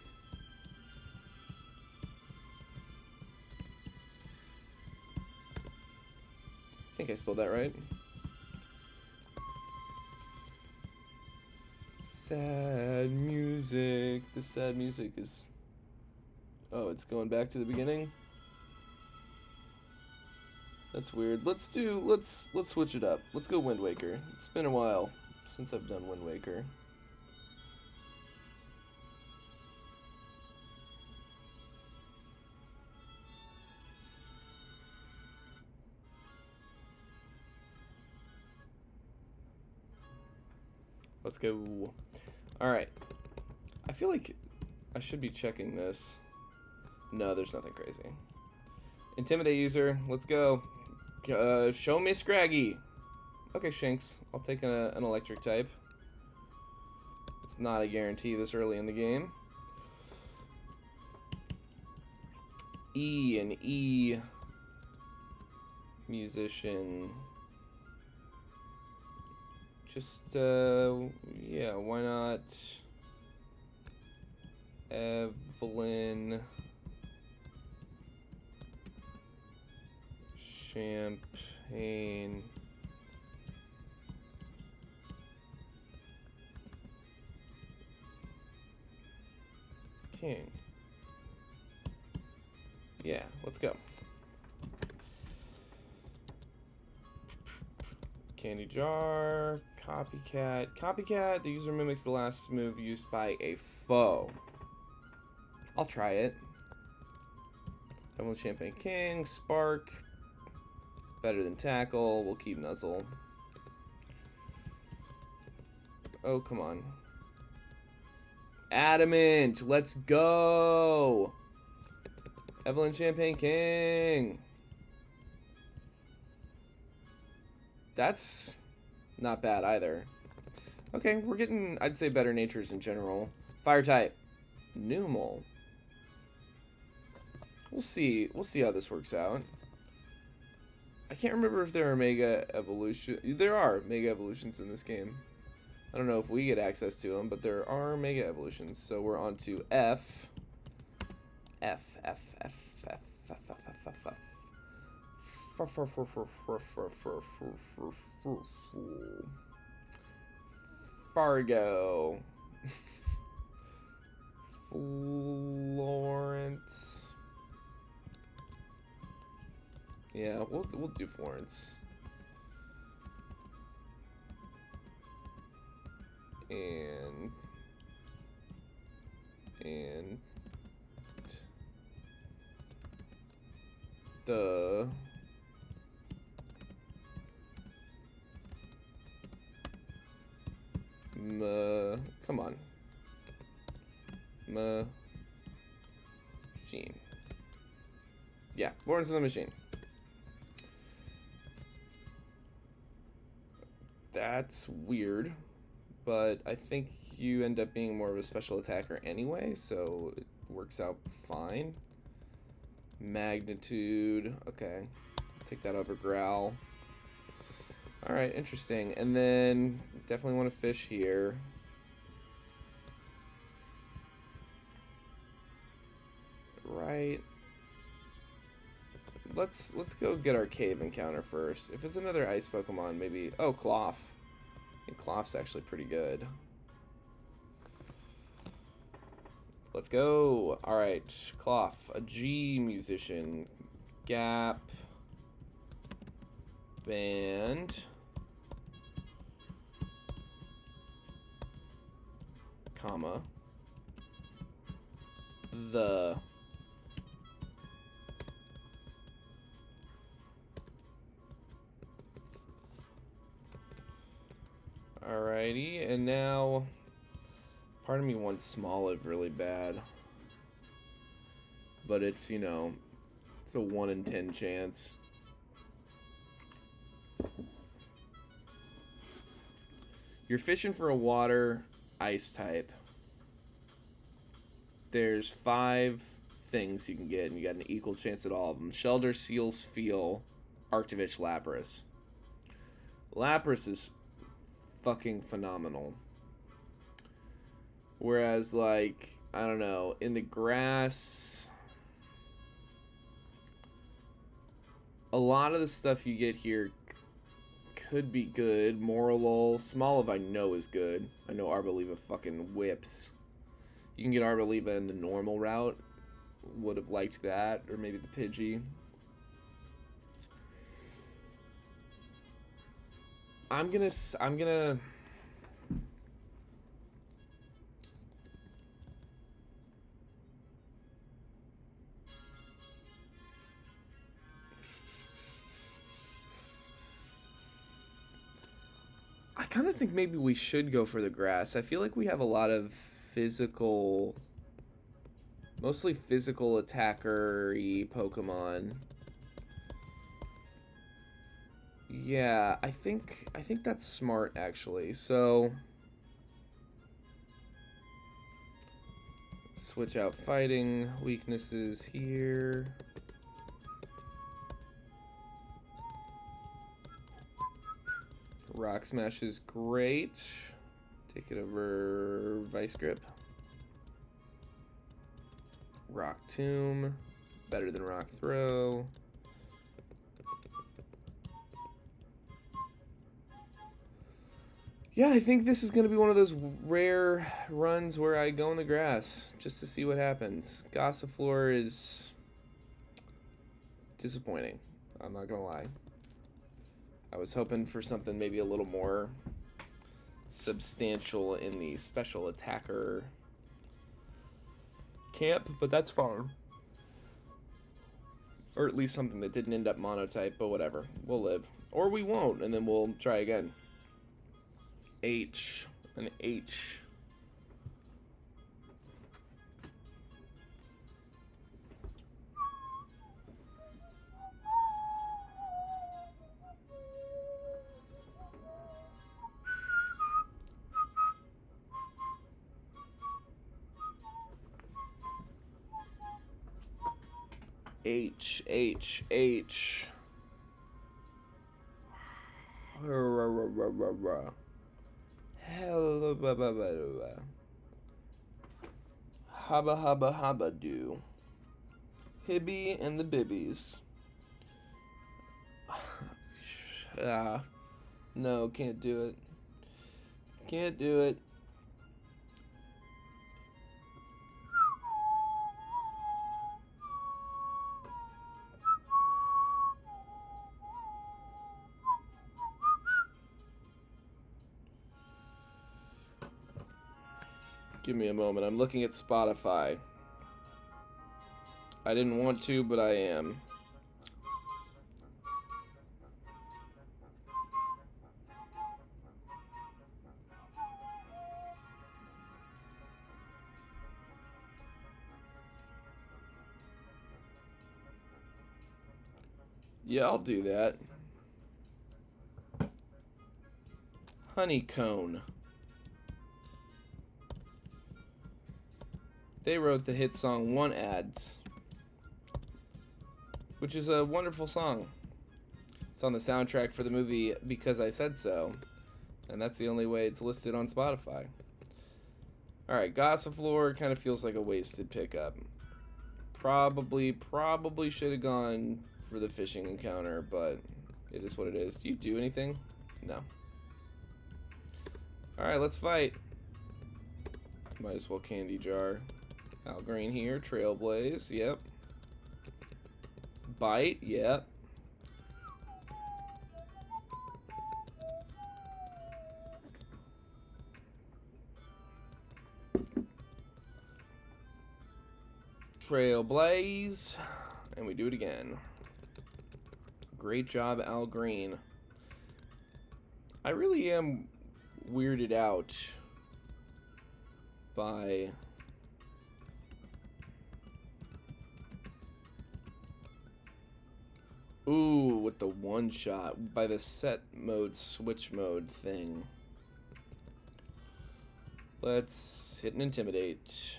I think I spelled that right. Sad music. The sad music is... Oh, it's going back to the beginning? That's weird. Let's switch it up. Let's go Wind Waker. It's been a while since I've done Wind Waker. Let's go. Alright. I feel like I should be checking this. No, there's nothing crazy. Intimidate user. Let's go. Show me Scraggy. Okay, Shinx. I'll take an electric type. It's not a guarantee this early in the game. E and E. Musician. Just, yeah, why not? Evelyn. Champagne. King. Yeah, let's go. Candy jar, copycat. Copycat, the user mimics the last move used by a foe. I'll try it. Evelyn Champagne King, Spark. Better than Tackle. We'll keep Nuzzle. Oh, come on. Adamant, let's go. Evelyn Champagne King. That's not bad either. Okay, we're getting, I'd say, better natures in general. Fire type. Numel. We'll see how this works out. I can't remember if there are Mega Evolution. There are Mega Evolutions in this game. I don't know if we get access to them, but there are Mega Evolutions. So we're on to F. F. Fargo. Florence. Yeah, we'll do Florence. And the come on. Machine. Yeah, Florence and the Machine. That's weird, but I think you end up being more of a special attacker anyway, so it works out fine. Magnitude, okay. Take that over Growl. Alright, interesting. And then definitely want to fish here. Right. Let's go get our cave encounter first. If it's another ice Pokemon, maybe... Oh, Cloth. I think Cloth's actually pretty good. Let's go. Alright, Cloth. A G musician. Gap. Band. Comma. The... Alrighty, and now part of me wants Smoliv really bad, but it's, you know, it's a 1 in 10 chance. You're fishing for a water ice type. There's 5 things you can get, and you got an equal chance at all of them. Shelter, Seal, Feel, Arctovich, Lapras. Lapras is fucking phenomenal. Whereas, like, I don't know, in the grass, a lot of the stuff you get here could be good. Moralol, Smoliv I know is good. I know Arboliva fucking whips. You can get Arboliva in the normal route. Would have liked that, or maybe the Pidgey. I'm gonna I kind of think maybe we should go for the grass. I feel like we have a lot of physical, mostly physical attacker-y Pokemon. Yeah, I think that's smart, actually. So switch out fighting weaknesses here. Rock Smash is great. Take it over Vice Grip. Rock Tomb, better than Rock Throw. Yeah, I think this is going to be one of those rare runs where I go in the grass just to see what happens. Gossifleur is disappointing. I'm not going to lie. I was hoping for something maybe a little more substantial in the special attacker camp, but that's fine. Or at least something that didn't end up monotype, but whatever. We'll live. Or we won't, and then we'll try again. H. An H. H. Hubba do. Hibby and the Bibbies. No, can't do it. Can't do it. Give me a moment. I'm looking at Spotify. I didn't want to, but I am. Yeah, I'll do that. Honeycone. They wrote the hit song One Ads, which is a wonderful song. It's on the soundtrack for the movie Because I Said So, and that's the only way it's listed on Spotify. Alright, Gossifleur kind of feels like a wasted pickup. Probably should have gone for the fishing encounter, but it is what it is. Do you do anything? No. Alright, let's fight. Might as well Candy Jar. Al Green here, Trailblaze, yep. Bite, yep. Trailblaze, and we do it again. Great job, Al Green. I really am weirded out by with the one shot, by the set mode, switch mode thing. Let's hit and intimidate.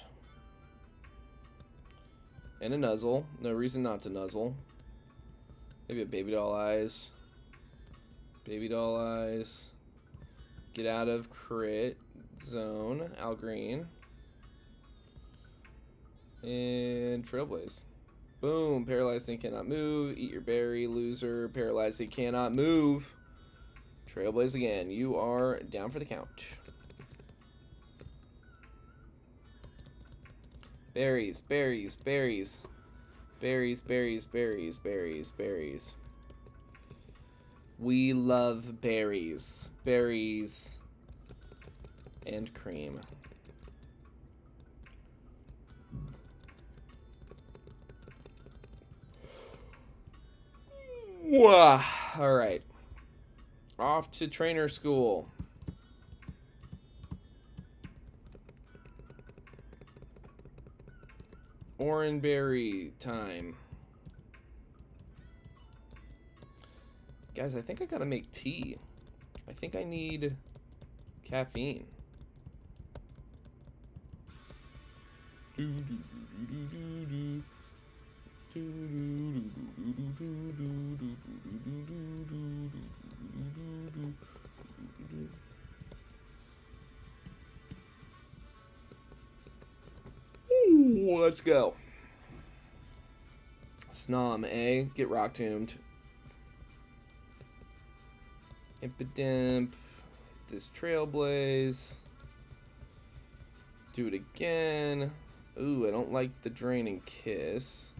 And a nuzzle. No reason not to nuzzle. Maybe a baby doll eyes. Baby doll eyes. Get out of crit zone. Al Green. And Trailblaze. Boom. Paralyzed and cannot move. Eat your berry. Loser. Paralyzed and cannot move. Trailblaze again. You are down for the count. Berries, berries, berries. Berries, berries, berries, berries, berries. We love berries. Berries and cream. Wah. All right. Off to trainer school. Oranberry time. Guys, I think I gotta make tea. I think I need caffeine. Let's go. Snom, eh? Get rock tombed. Impidimp. This Trailblaze. Do it again. Ooh, I don't like the Draining Kiss.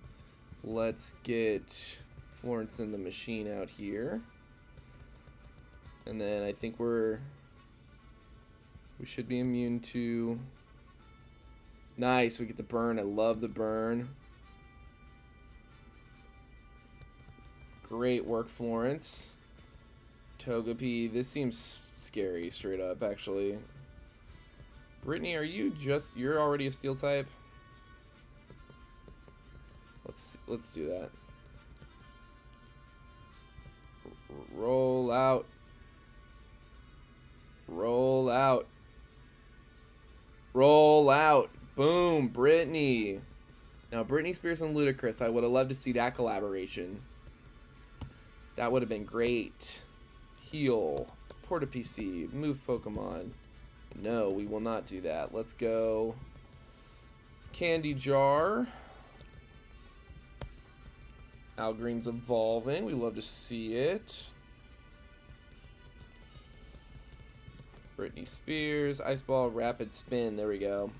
Let's get Florence and the Machine out here. And then I think we should be immune to... Nice, we get the burn. I love the burn. Great work, Florence. Togepi, this seems scary, straight up, actually. Brittany, are you you're already a steel type? Let's do that. Roll out. Roll out. Roll out. Boom, Brittany. Now, Britney Spears and Ludacris, I would have loved to see that collaboration. That would have been great. Heal. Porta PC. Move Pokemon. No, we will not do that. Let's go. Candy Jar. Algreen's evolving. We love to see it. Britney Spears. Ice Ball. Rapid Spin. There we go.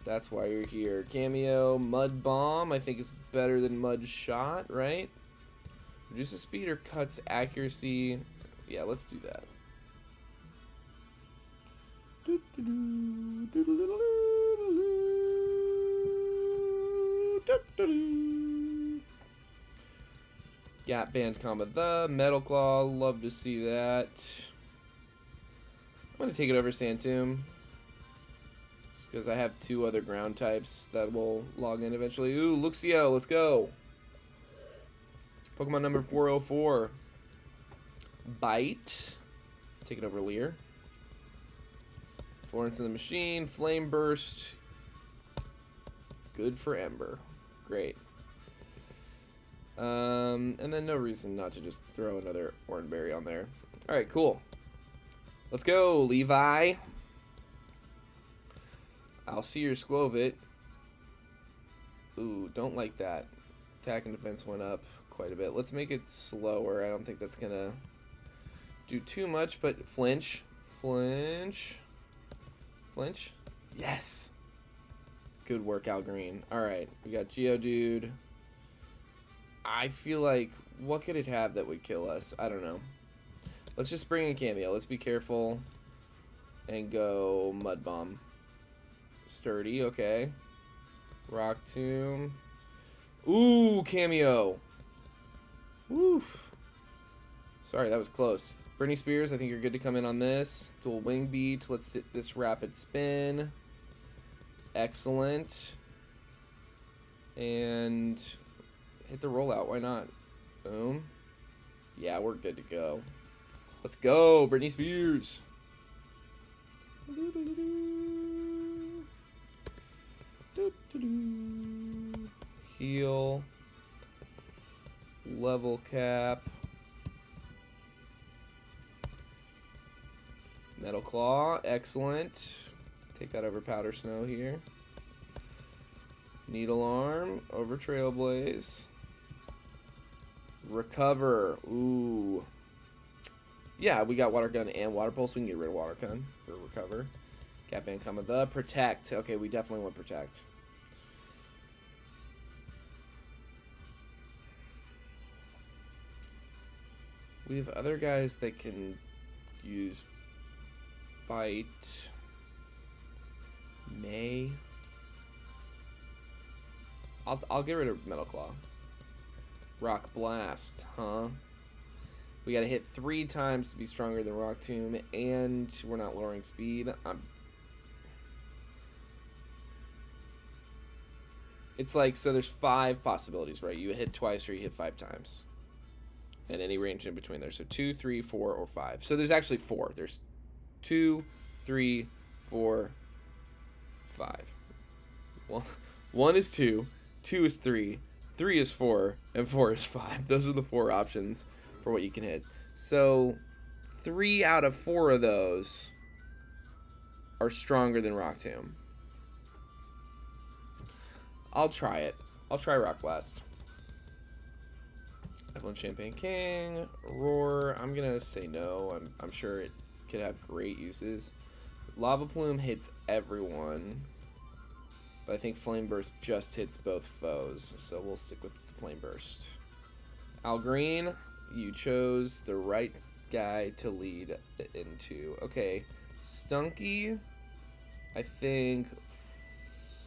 That's why you're here. Cameo. Mud Bomb. I think is better than Mud Shot, right? Reduces speed or cuts accuracy. Yeah, let's do that. Gap Band Comma the Metal Claw, love to see that. I'm gonna take it over Santoom just because I have 2 other ground types that will log in eventually. Ooh, Luxio, let's go. Pokemon number 404. Bite. Take it over Leer. Florence in the Machine. Flame Burst. Good for Ember. Great. And then no reason not to just throw another Oranberry on there. Alright, cool. Let's go, Levi. I'll see your Squovit. Ooh, don't like that. Attack and defense went up quite a bit. Let's make it slower. I don't think that's gonna do too much, but flinch. Flinch. Flinch. Yes. Good work, Al Green. Alright, we got Geodude. I feel like, what could it have that would kill us? I don't know. Let's just bring in Cameo. Let's be careful. And go Mud Bomb. Sturdy, okay. Rock Tomb. Ooh, Cameo. Oof. Sorry, that was close. Britney Spears, I think you're good to come in on this. Dual Wing Beat. Let's hit this Rapid Spin. Excellent. And hit the rollout. Why not? Boom. Yeah, we're good to go. Let's go, Britney Spears. Heal. Level cap. Metal Claw. Excellent. Take that over Powder Snow here. Needle Arm. Over Trailblaze. Recover. Ooh. Yeah, we got Water Gun and Water Pulse. We can get rid of Water Gun for Recover. Gap Band Comma the Protect. Okay, we definitely want Protect. We have other guys that can use Bite. May. I'll get rid of Metal Claw. Rock Blast, huh? We gotta hit 3 times to be stronger than Rock Tomb, and we're not lowering speed. It's like, so there's 5 possibilities, right? You hit twice or you hit 5 times. And any range in between there. So 2, 3, 4, or 5. So there's actually 4. There's 2, 3, 4, 5. Well, 1 is 2, 2 is 3, 3 is 4, and 4 is 5. Those are the 4 options for what you can hit. So 3 out of 4 of those are stronger than Rock Tomb. I'll try it. I'll try Rock Blast. Evelyn Champagne King, Roar. I'm gonna say no. I'm sure it could have great uses. Lava Plume hits everyone, but I think Flame Burst just hits both foes, so we'll stick with Flame Burst. Al Green, you chose the right guy to lead into. Okay, Stunky, I think.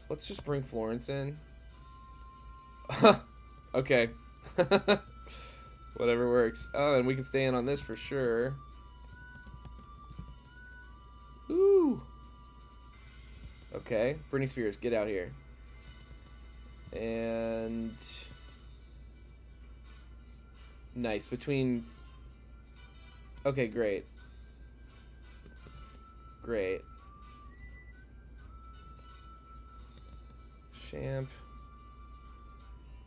Let's just bring Florence in. Okay. Whatever works. Oh, and we can stay in on this for sure. Ooh. Okay, Britney Spears, get out here. And nice between. Okay, great. Great. Champ.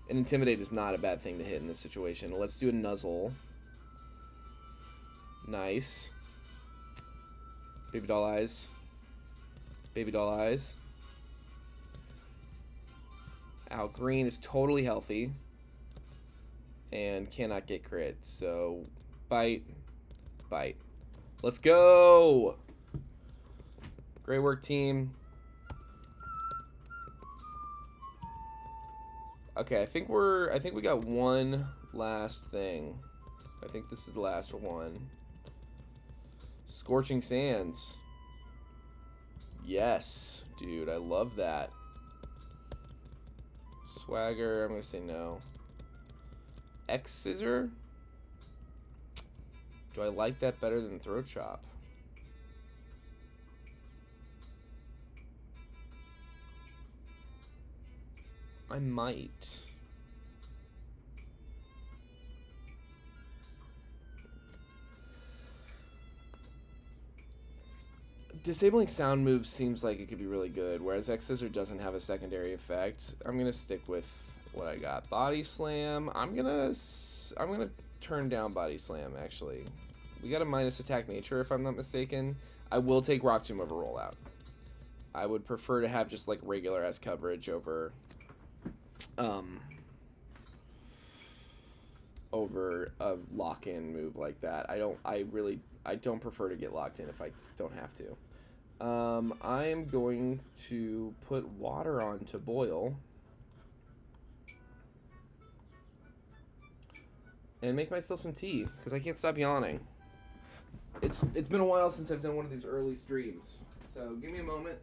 And Intimidate is not a bad thing to hit in this situation. Let's do a Nuzzle. Nice. Baby doll eyes. Baby doll eyes. Al Green is totally healthy. And cannot get crit. So, bite. Bite. Let's go! Great work, team. Okay, I think we got one last thing. I think this is the last one. Scorching Sands. Yes, dude, I love that. Swagger, I'm gonna say no. X Scissor? Do I like that better than Throat Chop? I might. Disabling sound moves seems like it could be really good, whereas X Scissor doesn't have a secondary effect. I'm gonna stick with what I got. Body Slam. I'm gonna turn down Body Slam. Actually, we got a minus attack nature if I'm not mistaken. I will take Rock Tomb over Rollout. I would prefer to have just like regular S coverage over over a lock-in move like that. I don't prefer to get locked in if I don't have to. I am going to put water on to boil and make myself some tea because I can't stop yawning. It's been a while since I've done one of these early streams, so give me a moment.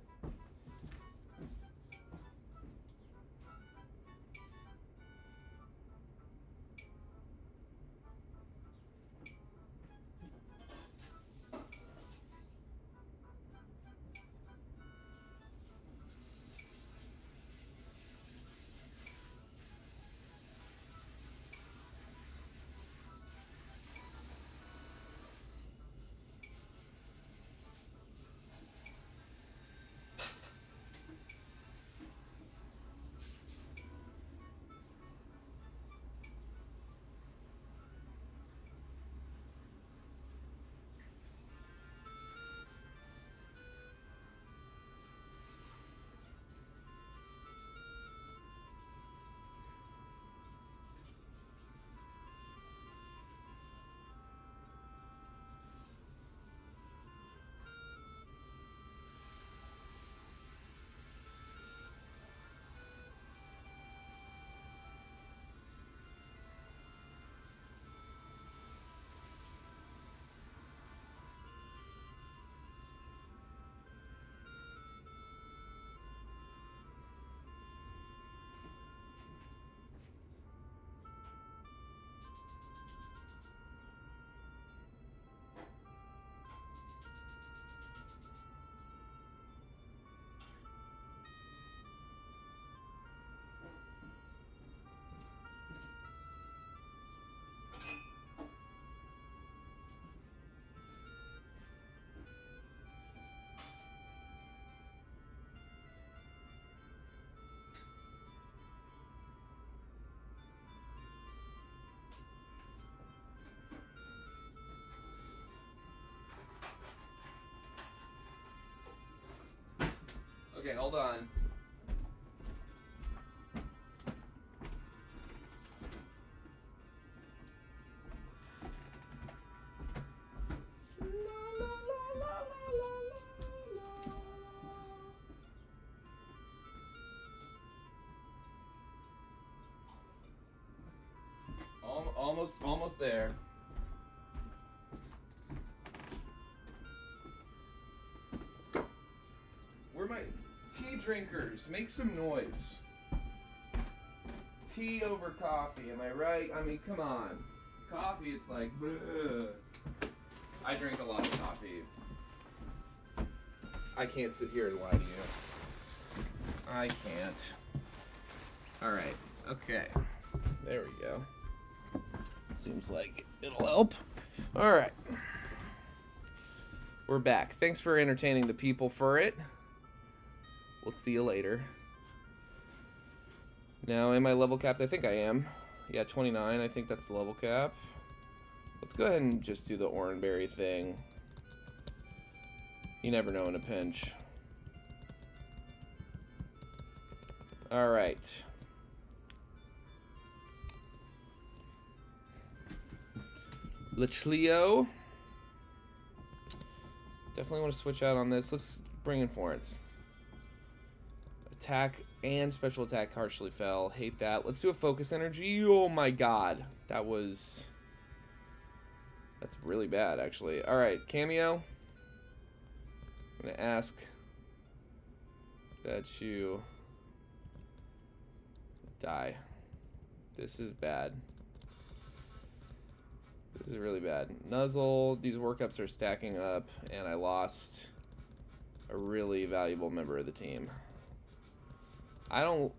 Okay, hold on. Almost there. Where are my tea drinkers? Make some noise. Tea over coffee, am I right? I mean, come on. Coffee, it's like, bleh. I drink a lot of coffee. I can't sit here and lie to you. I can't. Alright, okay. There we go. Seems like it'll help. Alright. We're back. Thanks for entertaining the people for it. We'll see you later. Now, am I level capped? I think I am. Yeah, 29. I think that's the level cap. Let's go ahead and just do the Oranberry thing. You never know in a pinch. Alright. Lichleo. Definitely want to switch out on this. Let's bring in Florence. Attack and special attack harshly fell. Hate that. Let's do a focus energy. Oh my god. That's really bad, actually. Alright, Cameo. I'm going to ask that you die. This is bad. This is really bad. Nuzzle, these workups are stacking up, and I lost a really valuable member of the team. I'm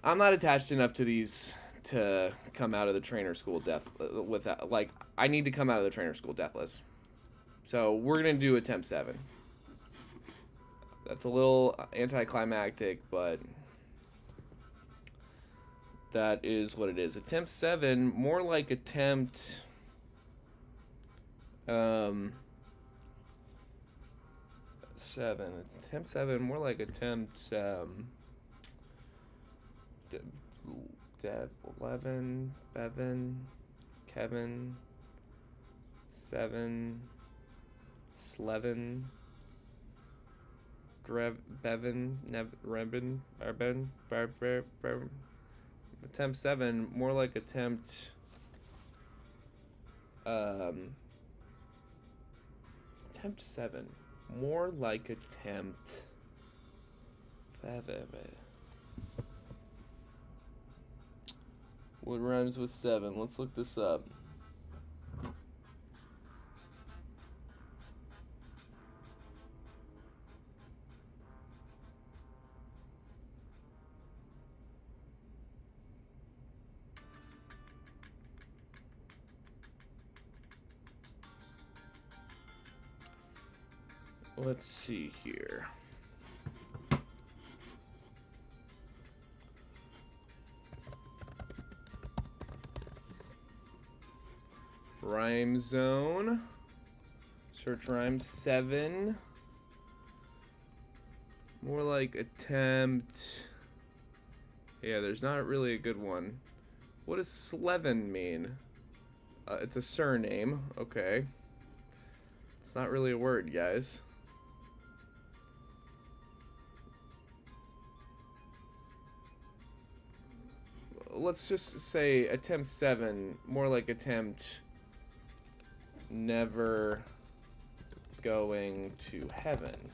not attached enough to these to come out of the trainer school with that. Like, I need to come out of the trainer school deathless. So we're gonna do attempt 7. That's a little anticlimactic, but that is what it is. Attempt 7, more like attempt 7. Attempt 7, more like attempt 11, Bevan, Kevin, 7, Slevin, Bevan, Rebin, Arben, attempt 7, more like attempt attempt 7, more like attempt 5. What rhymes with 7? Let's look this up. Let's see here. Rhyme zone. Search rhyme 7. More like attempt. Yeah, there's not really a good one. What does Slevin mean? It's a surname. Okay. It's not really a word, guys. Let's just say attempt 7, more like attempt never going to heaven.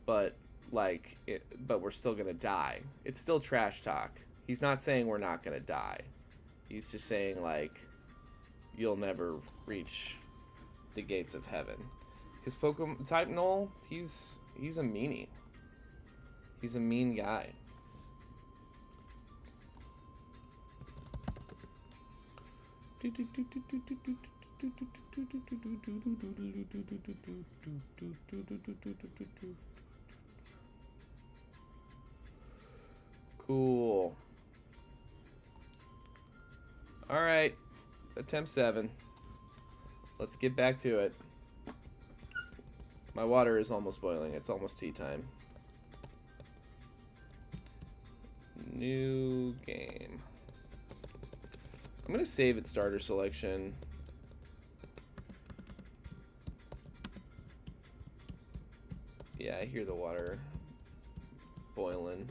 But like but we're still gonna die. It's still trash talk. He's not saying we're not gonna die. He's just saying like you'll never reach the gates of heaven. Because Pokemon type Null, he's a meanie. He's a mean guy. Cool. All right, attempt 7. Let's get back to it. My water is almost boiling. It's almost tea time. New game. I'm gonna save its starter selection. Yeah, I hear the water boiling.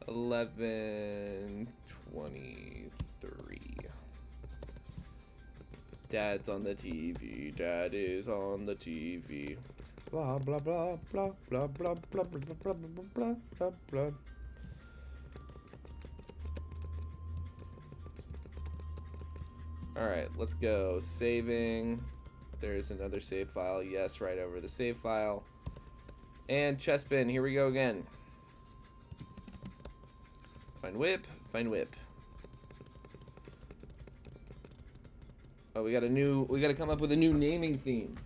$11.23. Dad's on the TV. Dad is on the TV. Blah blah blah blah blah blah blah blah blah blah blah blah blah. All right, let's go. Saving. There's another save file. Yes, right over the save file. And chest bin. Here we go again. Find whip. Find whip. Oh, we gotta come up with a new naming theme.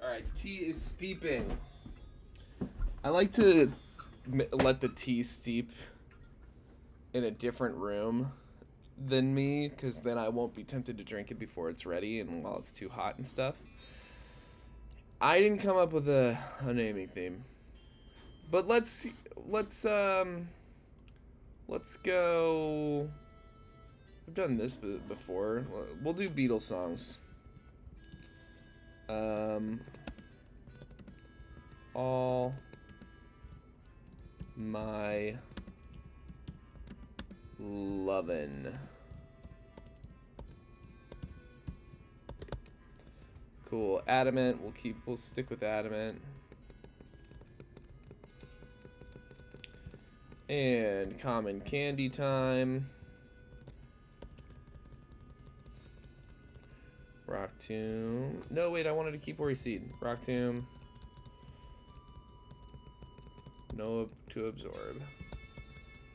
Alright, tea is steeping. I like to let the tea steep in a different room than me, because then I won't be tempted to drink it before it's ready and while it's too hot and stuff. I didn't come up with a naming theme. But let's go. I've done this before. We'll do Beatles songs. All my lovin'. Cool. Adamant. We'll stick with Adamant. And common candy time. Rock Tomb. No, wait, I wanted to keep Ori Seed. Rock Tomb. No to absorb.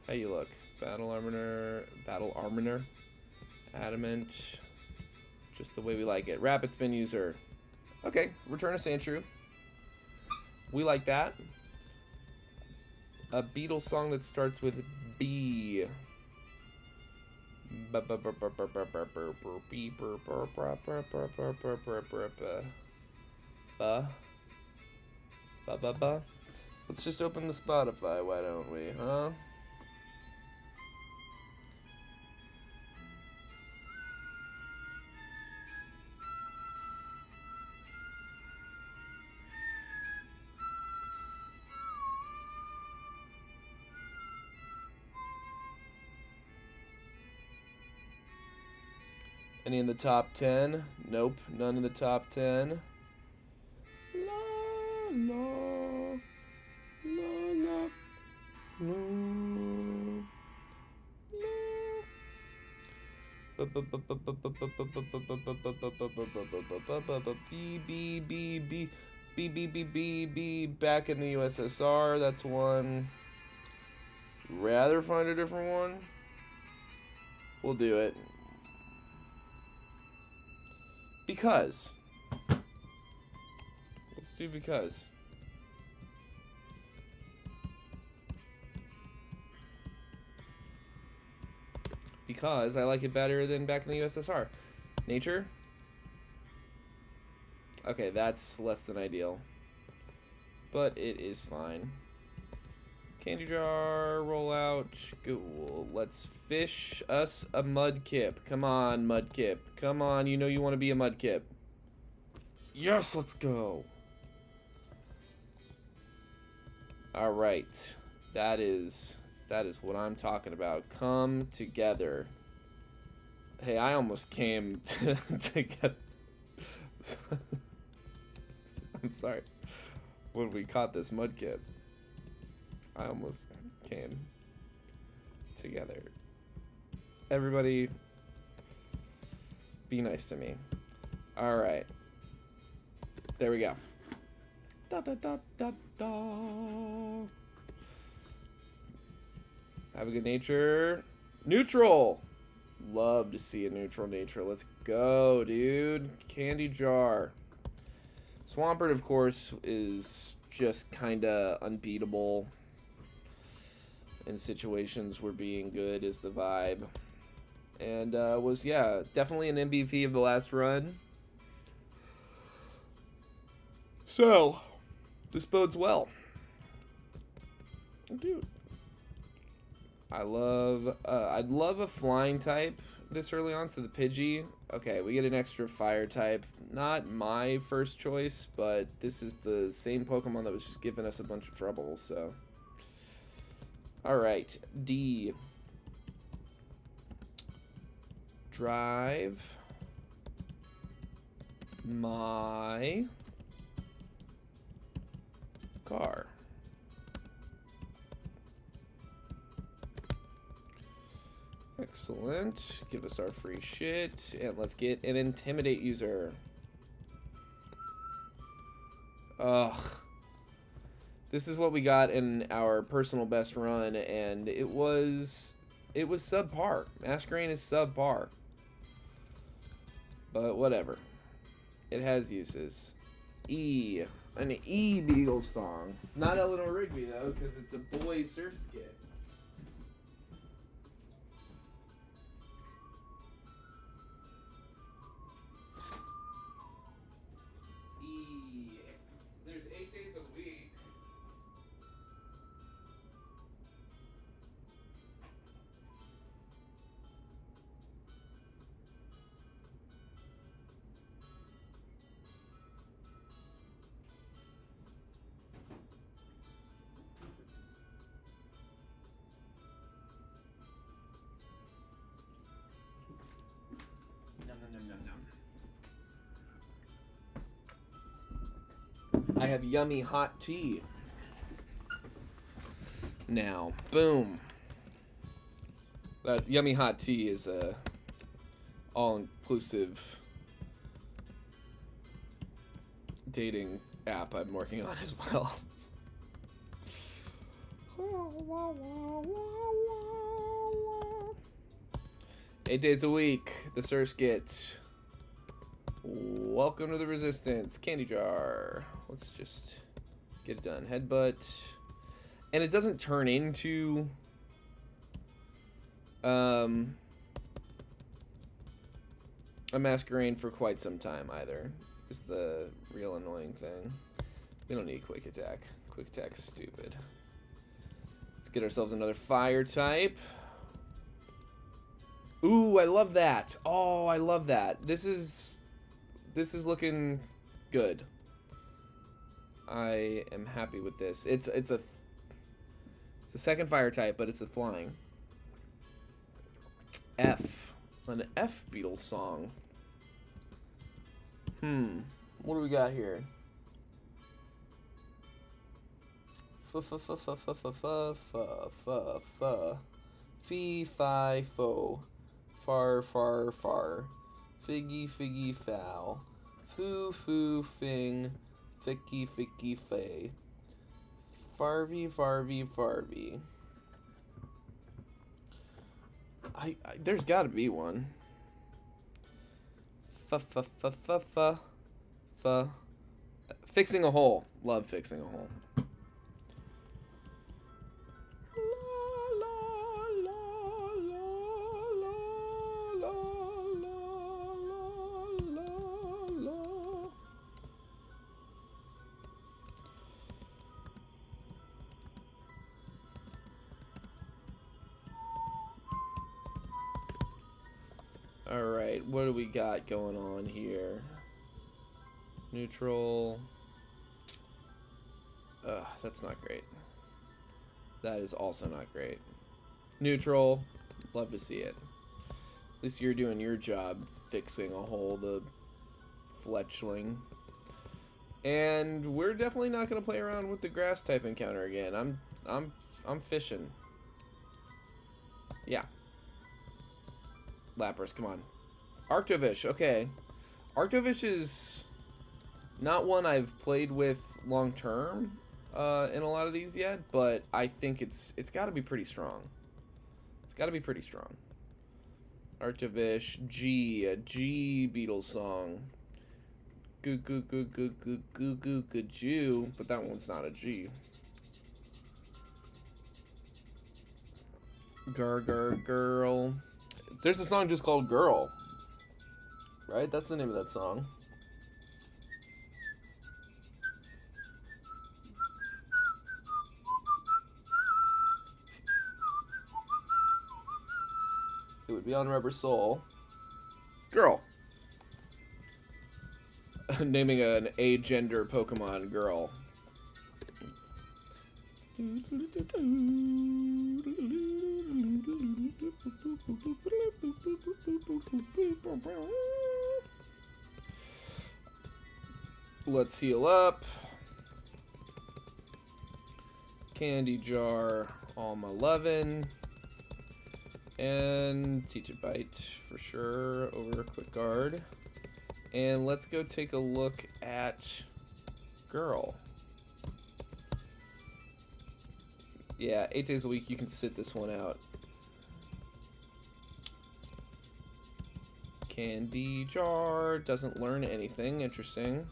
How you look? Battle Armor. Adamant. Just the way we like it. Rapid Spin User. Okay, Return of Sandshrew. We like that. A Beatles song that starts with B. Let's just open the Spotify, why don't we, huh? Any in the top 10? Nope, none in the top 10. La la la la la. Back in the USSR, that's one. Rather find a different one? We'll do it. Because. Let's do because. Because I like it better than back in the USSR. Nature. Okay, that's less than ideal. But it is fine. Candy jar, roll out, cool. Let's fish us a Mudkip. Come on, Mudkip. Come on, you know you want to be a Mudkip. Yes, let's go. All right, that is what I'm talking about. Come together. Hey, I almost came to get. I'm sorry. When we caught this Mudkip, I almost came together. Everybody, be nice to me. All right. There we go. Da, da, da, da, da. Have a good nature. Neutral. Love to see a neutral nature. Let's go, dude. Candy jar. Swampert, of course, is just kind of unbeatable in situations where being good is the vibe. And was, yeah, definitely an MVP of the last run. So, this bodes well. Dude. I'd love a flying type this early on, so the Pidgey. Okay, we get an extra fire type. Not my first choice, but this is the same Pokemon that was just giving us a bunch of trouble, so. Alright, D. Drive my car. Excellent. Give us our free shit. And let's get an Intimidate user. Ugh. This is what we got in our personal best run, and it was subpar. Masquerain is subpar. But whatever. It has uses. E. An E Beatles song. Not Eleanor Rigby, though, because it's a boy surf skit. There's 8 days a week. Nom, nom, nom, nom, nom. I have yummy hot tea. Now, boom. That yummy hot tea is a all-inclusive dating app I'm working on as well. 8 days a week, the Surskit. Welcome to the Resistance. Candy jar. Let's just get it done. Headbutt. And it doesn't turn into a Masquerain for quite some time either. Is the real annoying thing. We don't need quick attack. Quick attack's stupid. Let's get ourselves another fire type. Ooh, I love that. Oh, I love that. This is looking good. I am happy with this. It's a second fire type, but it's a flying. F. An F Beatles song. What do we got here? Fee fi fo. Far far far. Figgy figgy fowl. Foo foo fing. Ficky ficky fay. Farvy farvy farvy. There's gotta be one. Fixing a hole. Love fixing a hole. Alright, what do we got going on here? Neutral. Ugh, that's not great. That is also not great. Neutral. Love to see it. At least you're doing your job fixing a hole, the fletchling. And we're definitely not going to play around with the grass type encounter again. I'm fishing. Yeah. Lapras, come on. Arctovish, okay. Arctovish is Not one I've played with long term in a lot of these yet, but I think it's got to be pretty strong. It's got to be pretty strong. Artivish, G, a G Beatles song. Goo goo goo goo goo goo goo goo Jew, but that one's not a G. Gar gar girl. There's a song just called Girl. Right? That's the name of that song. It would be on Rubber Soul. Girl. Naming an agender Pokemon Girl. Let's heal up. Candy Jar, all my lovin'. And Teach It Bite for sure over a Quick Guard. And let's go take a look at Girl. Yeah, 8 days a week, you can sit this one out. Candy Jar doesn't learn anything. Interesting.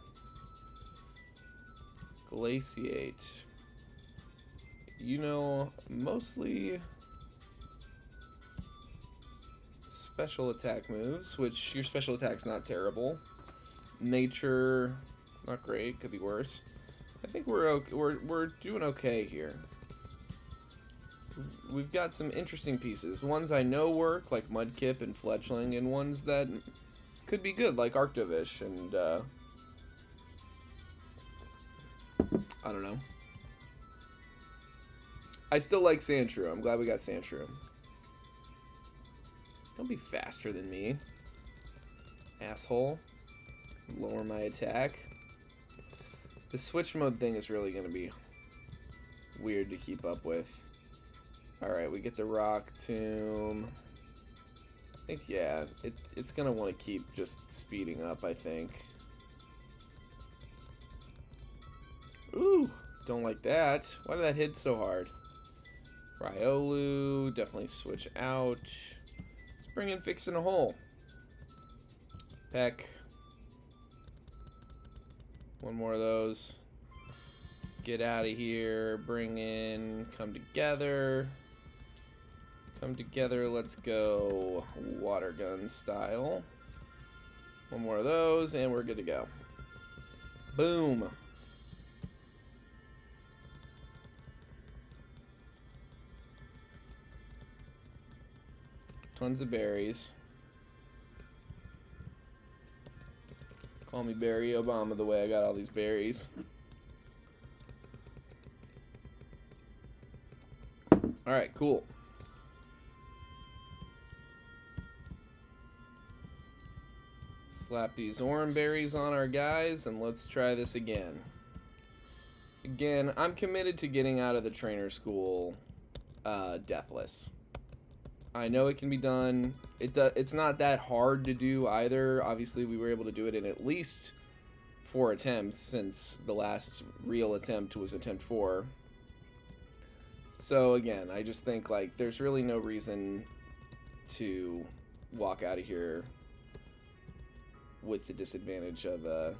Glaciate. You know, mostly special attack moves, which your special attack's not terrible. Nature, not great, could be worse. I think we're okay. We're doing okay here. We've got some interesting pieces. Ones I know work, like Mudkip and Fletchling, and ones that could be good, like Arctovish and I don't know. I still like Sandshrew. I'm glad we got Sandshrew. Don't be faster than me, asshole. Lower my attack. The switch mode thing is really going to be weird to keep up with. Alright, we get the Rock Tomb. I think, yeah, it's going to want to keep just speeding up, I think. Ooh, don't like that. Why did that hit so hard? Riolu, definitely switch out. Let's bring in Fix in a Hole. Peck. One more of those. Get out of here. Bring in. Come together. Come together. Let's go water gun style. One more of those, and we're good to go. Boom. Tons of berries. Call me Barry Obama the way I got all these berries. Alright, cool. Slap these orange berries on our guys, and let's try this again. Again, I'm committed to getting out of the trainer school deathless. I know it can be done. It's not that hard to do either. Obviously, we were able to do it in at least 4 attempts, since the last real attempt was attempt 4. So again, I just think like there's really no reason to walk out of here with the disadvantage of a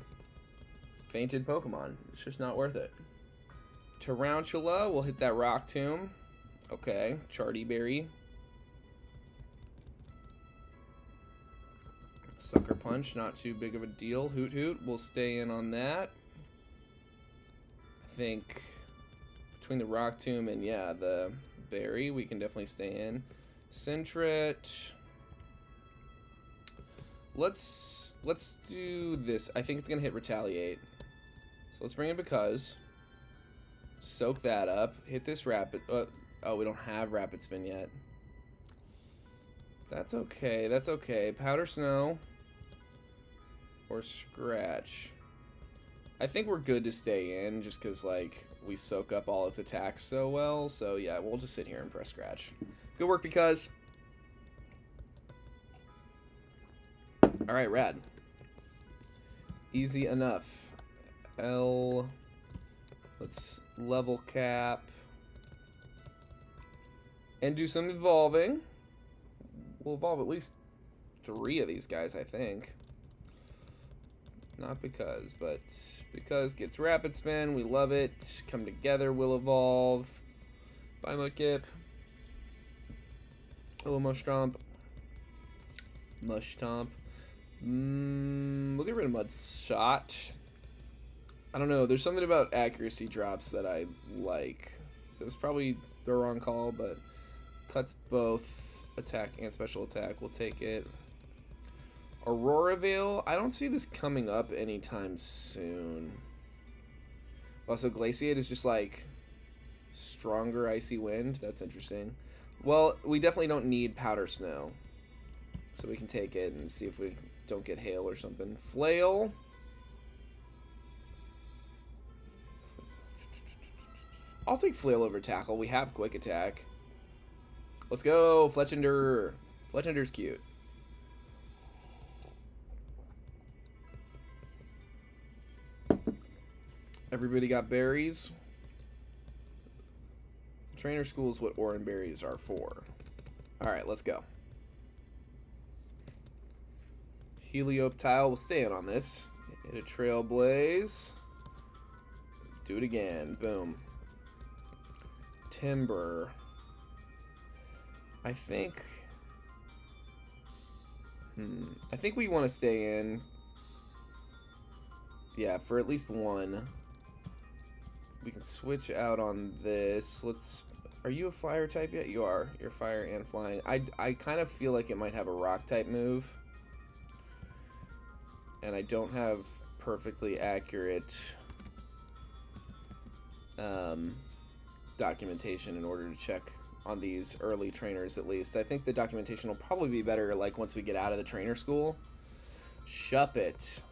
fainted Pokemon. It's just not worth it. Tarantula, we'll hit that Rock Tomb. Okay, Charty Berry. Sucker Punch, not too big of a deal. Hoot Hoot, we'll stay in on that. I think between the Rock Tomb and, yeah, the Berry, we can definitely stay in. Sentret. Let's do this. I think it's going to hit Retaliate. So let's bring in Because. Soak that up. Hit this Rapid. Oh, we don't have Rapid Spin yet. That's okay. That's okay. Powder Snow. Or Scratch. I think we're good to stay in just because, like, we soak up all its attacks so well. So, yeah, we'll just sit here and press Scratch. Good work, Because. Alright, rad. Easy enough. L. Let's level cap. And do some evolving. We'll evolve at least 3 of these guys, I think. Not because, but because gets rapid spin. We love it. Come together, we'll evolve. Bye, Mudkip. Hello, Mushtomp. Mushtomp. We'll get rid of Mudshot. I don't know. There's something about accuracy drops that I like. It was probably the wrong call, but cuts both attack and special attack. We'll take it. Aurora Veil. I don't see this coming up anytime soon. Also, Glaciate is just like stronger icy wind. That's interesting. Well, we definitely don't need Powder Snow. So we can take it and see if we don't get hail or something. Flail. I'll take Flail over Tackle. We have Quick Attack. Let's go, Fletchender. Fletchender's cute. Everybody got berries. Trainer school is what Oran berries are for. Alright, let's go. Helioptile will stay in on this. Hit a Trailblaze. Do it again. Boom. Timber. I think we want to stay in. Yeah, for at least one. We can switch out on this. Are you a fire type yet? You are. You're fire and flying. I kind of feel like it might have a rock type move. And I don't have perfectly accurate documentation in order to check on these early trainers, at least. I think the documentation will probably be better like once we get out of the trainer school. Shuppet.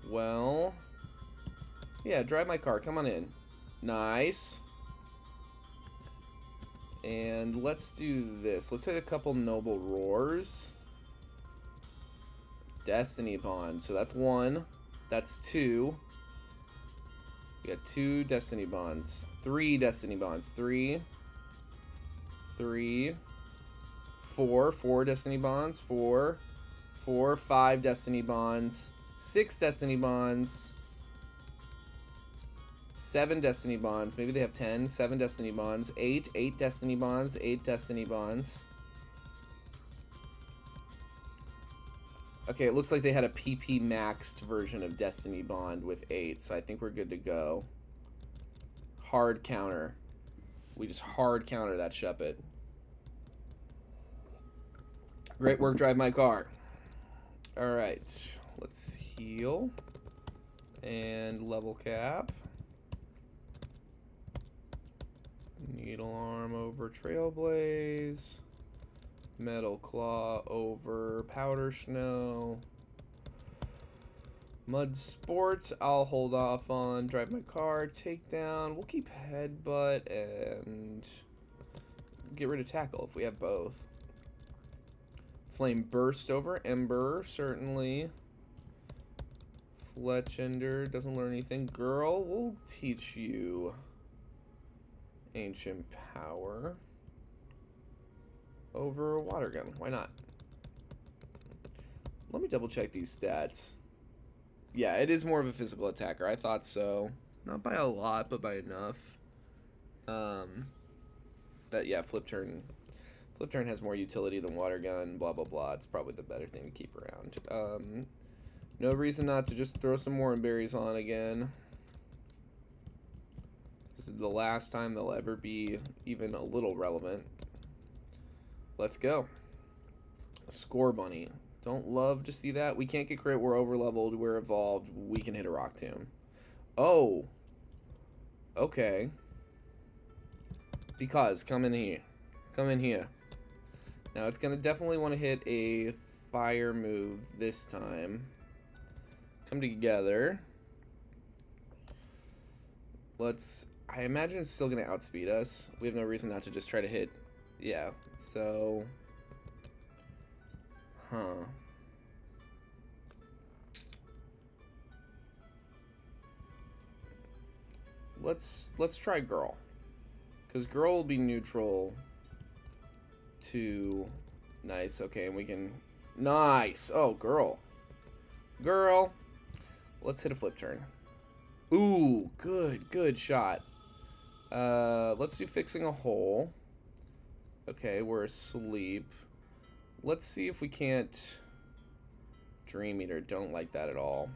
Well, yeah, drive my car. Come on in. Nice. And let's do this. Let's hit a couple Noble Roars. Destiny Bond. So that's 1. That's 2. We got 2 Destiny Bonds. 3 Destiny Bonds. 3. 4. 4 Destiny Bonds. 4. 4. 5 Destiny Bonds. 6 Destiny Bonds. 7 Destiny Bonds. Maybe they have 10. 7 Destiny Bonds. 8. 8 Destiny Bonds. 8 Destiny Bonds. Okay, it looks like they had a PP maxed version of Destiny Bond with 8, so I think we're good to go. Hard counter. We just hard counter that Shuppet. Great work, drive my car. Alright, let's heal. And level cap. Needle Arm over Trailblaze. Metal Claw over Powder Snow. Mud Sport, I'll hold off on. Drive my car, Takedown. We'll keep Headbutt and get rid of Tackle if we have both. Flame Burst over Ember, certainly. Fletchender doesn't learn anything. Girl, we'll teach you Ancient Power over Water Gun. Why not? Let me double check these stats. Yeah, it is more of a physical attacker. I thought so. Not by a lot, but by enough. But yeah, Flip Turn has more utility than Water Gun, blah, blah, blah. It's probably the better thing to keep around. No reason not to just throw some more berries on again. This is the last time they'll ever be even a little relevant. Let's go. Score Bunny. Don't love to see that. We can't get crit. We're over leveled. We're evolved. We can hit a Rock Tomb. Oh. Okay. Because come in here. Come in here. Now it's gonna definitely want to hit a fire move this time. Come together. I imagine it's still gonna outspeed us. We have no reason not to just try to hit. Yeah. So. Huh. let's try girl. Because girl will be neutral to nice. Okay, and we can nice. Oh, girl. Girl. Let's hit a flip turn. Ooh, good shot. Let's do fixing a hole. Okay, we're asleep. Let's see if we can't Dream Eater. Don't like that at all.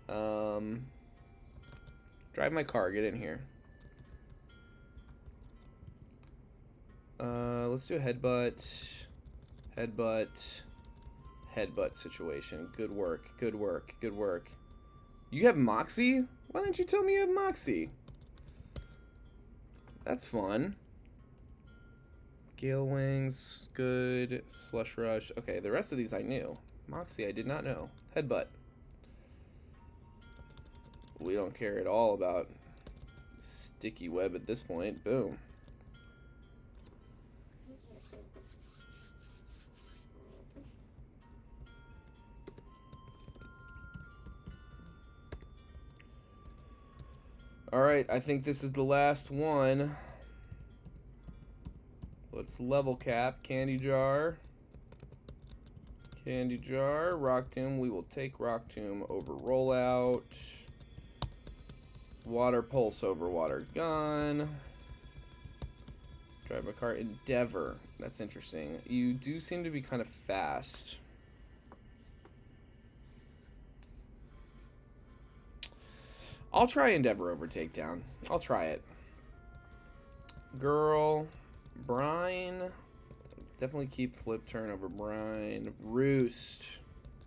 Drive my car. Get in here. Let's do a headbutt. Headbutt situation. Good work. Good work. Good work. You have Moxie? Why didn't you tell me you have Moxie? That's fun. Gale Wings. Good. Slush Rush. Okay, the rest of these I knew. Moxie, I did not know. Headbutt. We don't care at all about Sticky Web at this point. Boom. Alright, I think this is the last one. Let's level cap. Candy Jar. Candy Jar. Rock Tomb. We will take Rock Tomb over Rollout. Water Pulse over Water Gun. Drive my car. Endeavor. That's interesting. You do seem to be kind of fast. I'll try Endeavor over Takedown. I'll try it. Girl. Brine. Definitely keep Flip Turn over Brine. Roost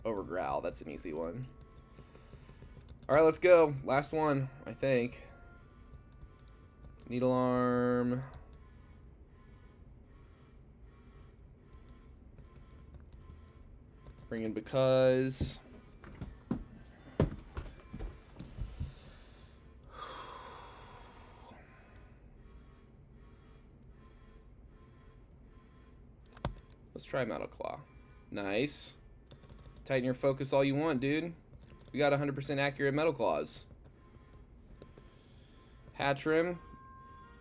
over Growl. That's an easy one. Alright, let's go. Last one, I think. Needle Arm. Bring in Because. Let's try Metal Claw. Nice. Tighten your focus all you want, dude. We got 100% accurate Metal Claws. Hatchrim.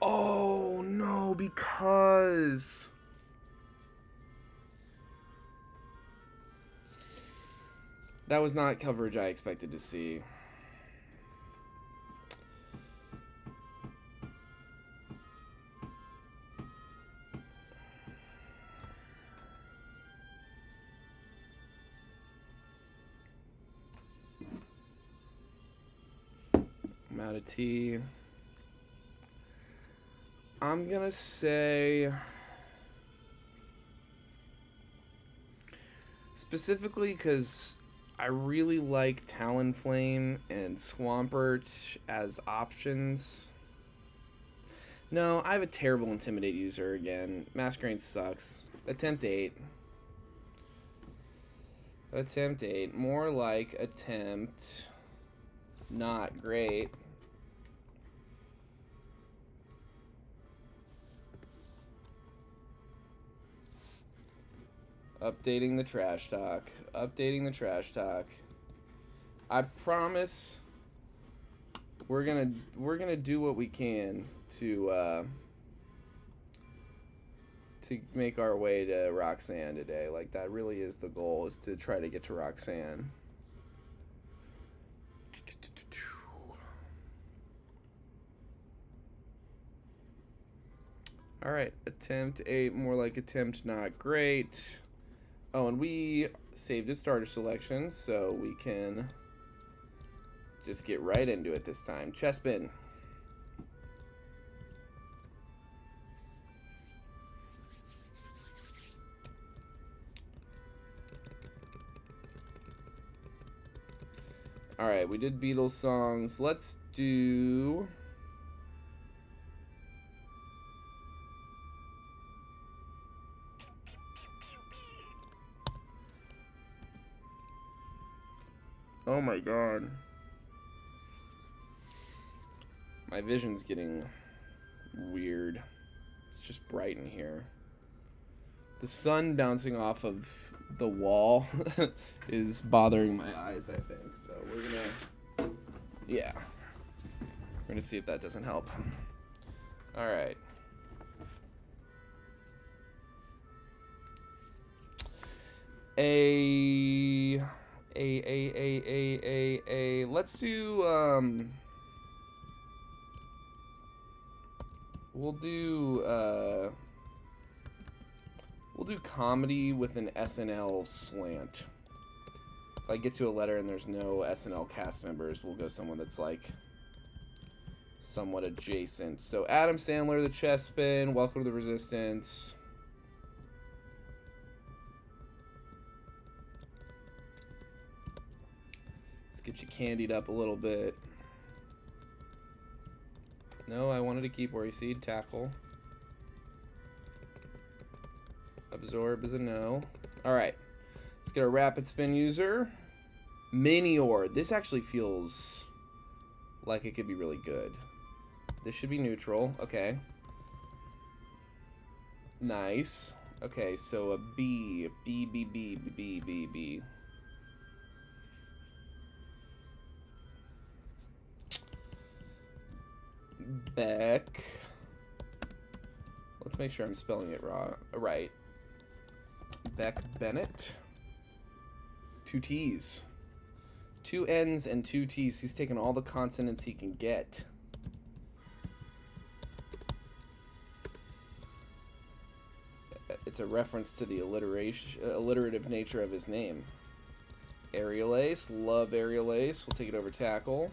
Oh, no, because... that was not coverage I expected to see. I'm out of tea. I'm gonna say... specifically because I really like Talonflame and Swampert as options. No, I have a terrible Intimidate user again. Masquerain sucks. Attempt 8. Attempt 8. More like attempt... not great. Updating the trash talk. Updating the trash talk. I promise we're gonna do what we can to make our way to Roxanne today. Like, that really is the goal, is to try to get to Roxanne. Alright, attempt 8, more like attempt not great. Oh, and we saved a starter selection, so we can just get right into it this time. Chestbin. Alright, we did Beatles songs. Let's do... oh my god. My vision's getting weird. It's just bright in here. The sun bouncing off of the wall is bothering my eyes, I think. So we're gonna... yeah. We're We're gonna see if that doesn't help. All right. Let's do we'll do comedy with an SNL slant. If I get to a letter and there's no SNL cast members, we'll go someone that's like somewhat adjacent. So Adam Sandler, the chest spin, Welcome to the Resistance. Let's get you candied up a little bit. No, I wanted to keep Worry Seed, Tackle. Absorb is a no. Alright. Let's get our rapid spin user. Minior. This actually feels like it could be really good. This should be neutral. Okay. Nice. Okay, so a B. B, B, B, B, B, B. Beck. Let's make sure I'm spelling it right. Beck Bennett. 2 T's. 2 N's and 2 T's. He's taken all the consonants he can get. It's a reference to the alliterative nature of his name. Aerial Ace. Love Aerial Ace. We'll take it over Tackle.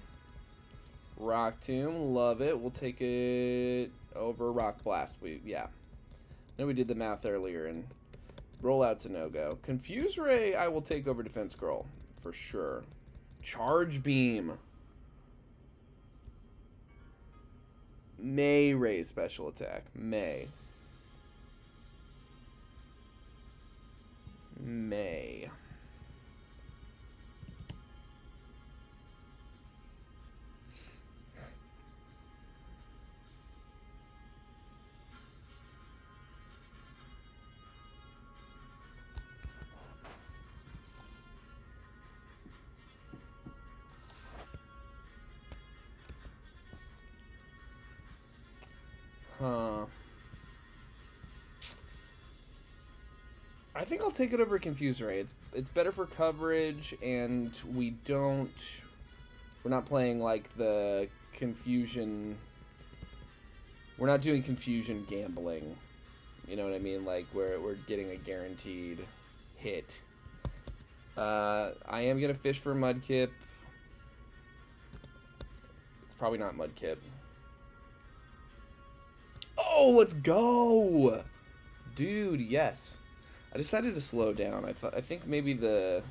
Rock Tomb. Love it. We'll take it over Rock Blast. Yeah. I know we did the math earlier, and Rollout's a no-go. Confuse Ray, I will take over Defense Scroll. For sure. Charge Beam. May raise special attack. May. Huh. I think I'll take it over Confuse Ray. It's better for coverage, and we're not playing like the confusion. We're not doing confusion gambling. You know what I mean? Like we're getting a guaranteed hit. I am gonna fish for Mudkip. It's probably not Mudkip. Oh, let's go! Dude, yes. I decided to slow down. I think maybe the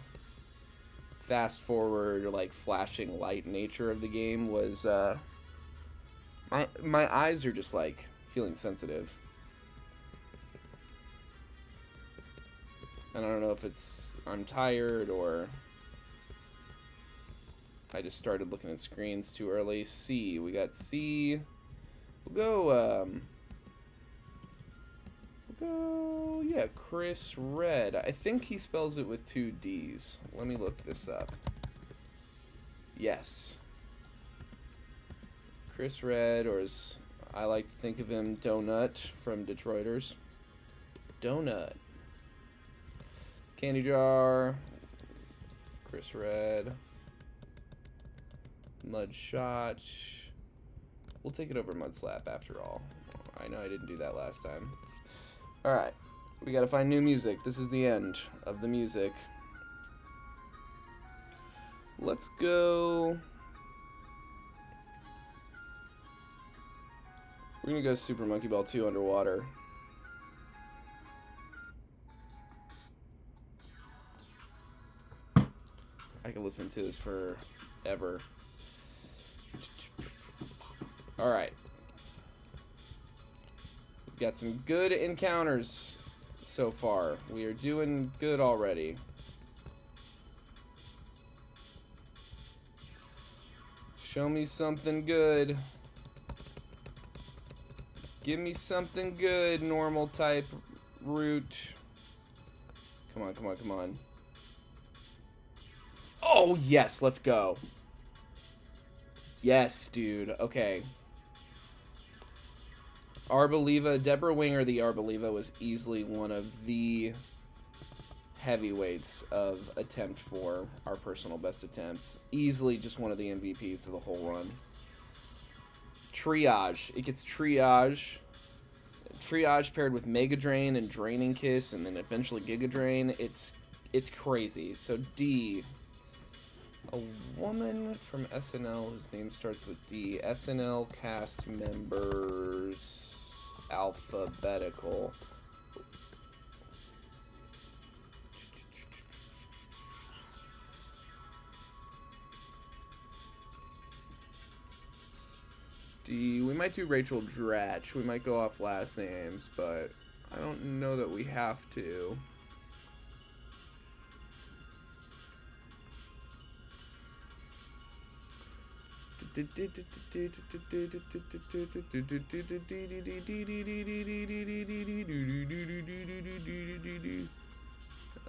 fast forward or like flashing light nature of the game was my eyes are just like feeling sensitive. And I don't know if it's I'm tired or I just started looking at screens too early. C. We got C. We'll go, yeah, Chris Red. I think he spells it with 2 D's. Let me look this up. Yes. Chris Red, or as I like to think of him, Donut from Detroiters. Donut. Candy Jar. Chris Red. Mud Shot. We'll take it over Mud Slap after all. I know I didn't do that last time. Alright, we gotta find new music. This is the end of the music. Let's go. We're gonna go Super Monkey Ball 2 underwater. I can listen to this forever. Alright. Got some good encounters so far. We are doing good already. Show me something good. Give me something good, normal type route. Come on, come on, come on. Oh, yes, let's go. Yes, dude. Okay. Arboliva, Deborah Winger, the Arboliva, was easily one of the heavyweights of attempt for our personal best attempts. Easily just one of the MVPs of the whole run. Triage. It gets Triage. Triage paired with Mega Drain and Draining Kiss, and then eventually Giga Drain. It's crazy. So D. A woman from SNL whose name starts with D. SNL cast members. Alphabetical. D. We might do Rachel Dratch. We might go off last names, but I don't know that we have to.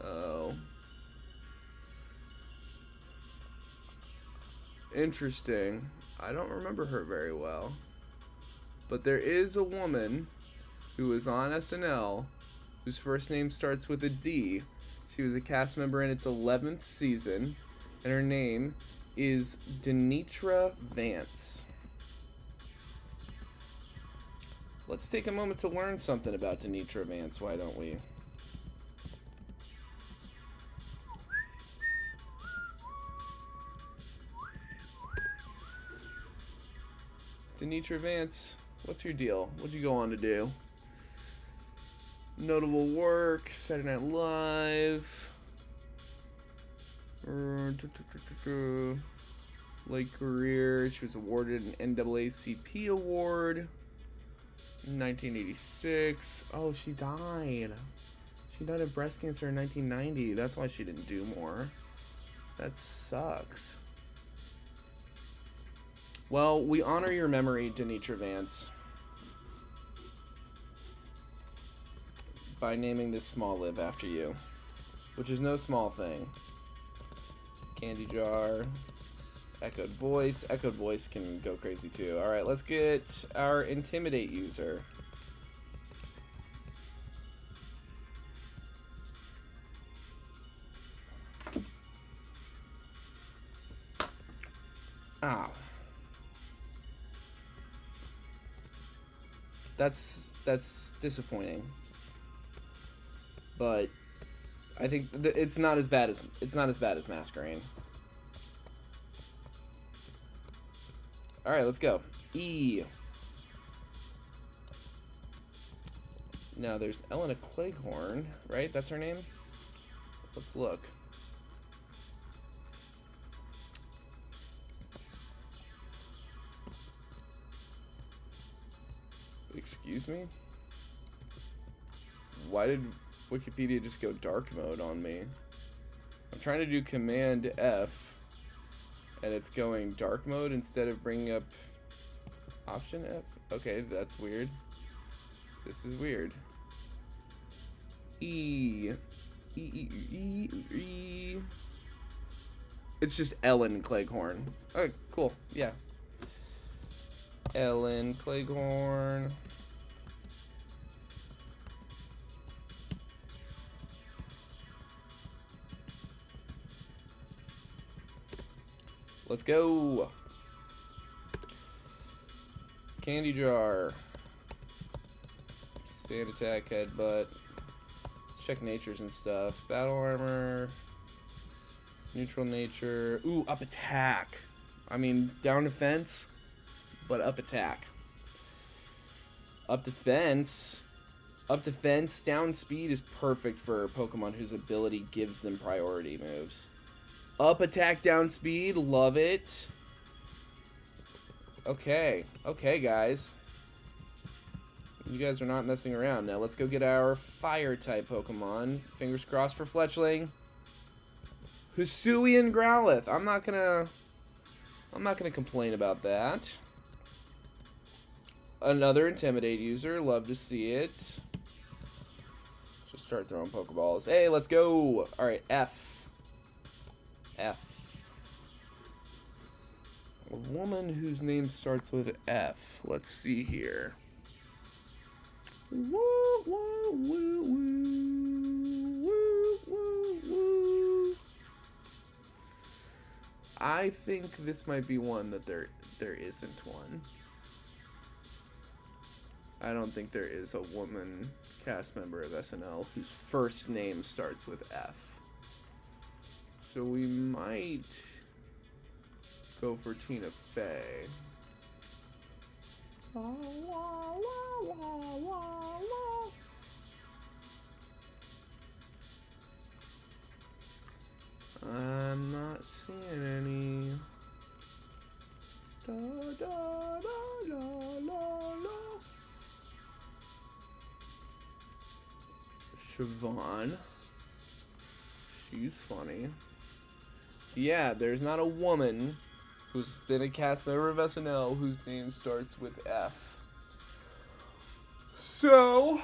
Oh. Interesting. I don't remember her very well. But there is a woman who was on SNL whose first name starts with a D. She was a cast member in its 11th season, and her name is Denitra Vance. Let's take a moment to learn something about Denitra Vance, why don't we? Denitra Vance, what's your deal? What'd you go on to do? Notable work, Saturday Night Live. Late career, she was awarded an NAACP award in 1986. Oh, she died. She died of breast cancer in 1990. That's why she didn't do more. That sucks. Well, we honor your memory, Denitra Vance, by naming this small lib after you, which is no small thing. Candy jar, echoed voice. Echoed voice can go crazy too. Alright, let's get our intimidate user. Ow. That's disappointing. But I think it's not as bad as Masquerain. All right, let's go. E. Now there's Elena Cleghorn, right? That's her name. Let's look. Excuse me? Why did Wikipedia just go dark mode on me? I'm trying to do Command F, and it's going dark mode instead of bringing up Option F? Okay, that's weird. This is weird. E. It's just Ellen Cleghorn. Okay, cool. Yeah. Ellen Cleghorn. Let's go. Candy jar. Sand attack, headbutt. Let's check natures and stuff. Battle armor. Neutral nature. Ooh, up attack. I mean, down defense, but up attack. Up defense. Up defense. Down speed is perfect for Pokemon whose ability gives them priority moves. Up attack, down speed, love it. Okay, okay, guys. You guys are not messing around. Now let's go get our fire type Pokemon. Fingers crossed for Fletchling. Hisuian Growlithe. I'm not gonna complain about that. Another Intimidate user. Love to see it. Just start throwing Pokeballs. Hey, let's go. All right, F. A woman whose name starts with F. Let's see here. Woo, woo, woo, woo, woo, woo, woo. I think this might be one that there isn't one. I don't think there is a woman cast member of SNL whose first name starts with F. So we might go for Tina Fey. I'm not seeing any. Da, da, da, la, la, la. Siobhan. She's funny. Yeah, there's not a woman who's been a cast member of SNL whose name starts with F. So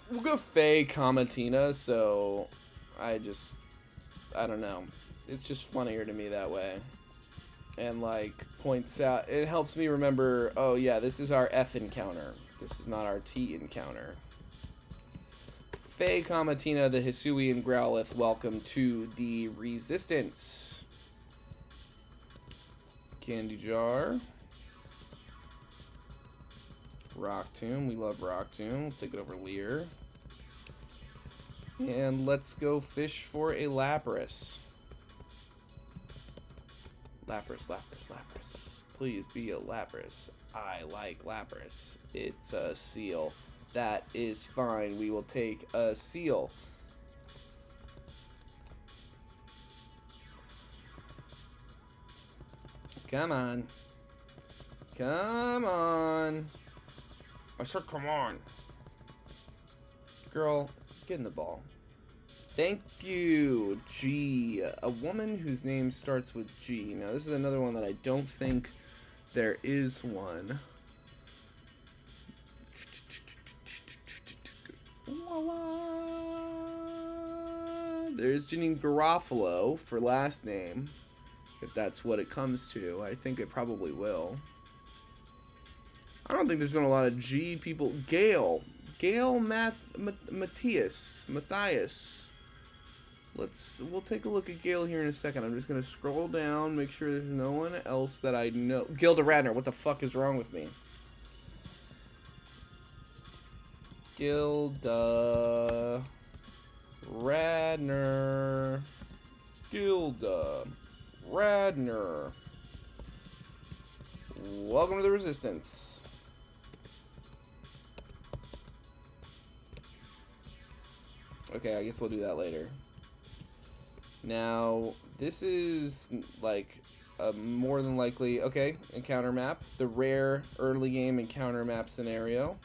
we'll go Faye, Tina. So I don't know. It's just funnier to me that way. And like points out, it helps me remember, oh yeah, this is our F encounter. This is not our T encounter. Faye, Tina, the Hisuian Growlithe, welcome to the Resistance. Candy Jar. Rock Tomb, we love Rock Tomb. We'll take it over Leer. And let's go fish for a Lapras. Lapras, Lapras, Lapras. Please be a Lapras. I like Lapras. It's a Seal. That is fine. We will take a Seal. Come on. Come on. I said come on. Girl, get in the ball. Thank you. G. A woman whose name starts with G. Now, this is another one that I don't think there is one. There's Janine Garofalo for last name, if that's what it comes to. I think it probably will. I don't think there's been a lot of G people. Gail Matthias. We'll take a look at Gail here in a second. I'm just gonna scroll down, make sure there's no one else that I know. Gilda Radner, what the fuck is wrong with me? Gilda Radner. Gilda Radner. Welcome to the Resistance. Okay, I guess we'll do that later. Now, this is like a more than likely, okay, encounter map. The rare early game encounter map scenario.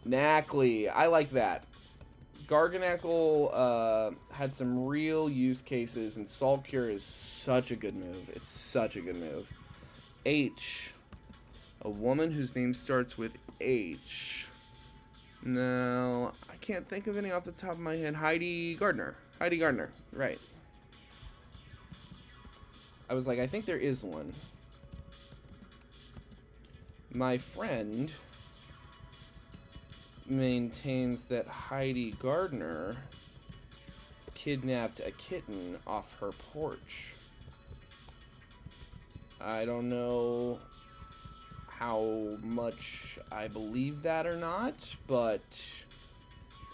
Knackley, I like that. Garganacl had some real use cases, and Salt Cure is such a good move. It's such a good move. H. A woman whose name starts with H. No, I can't think of any off the top of my head. Heidi Gardner. Heidi Gardner, right. I was like, I think there is one. My friend maintains that Heidi Gardner kidnapped a kitten off her porch. I don't know how much I believe that or not, but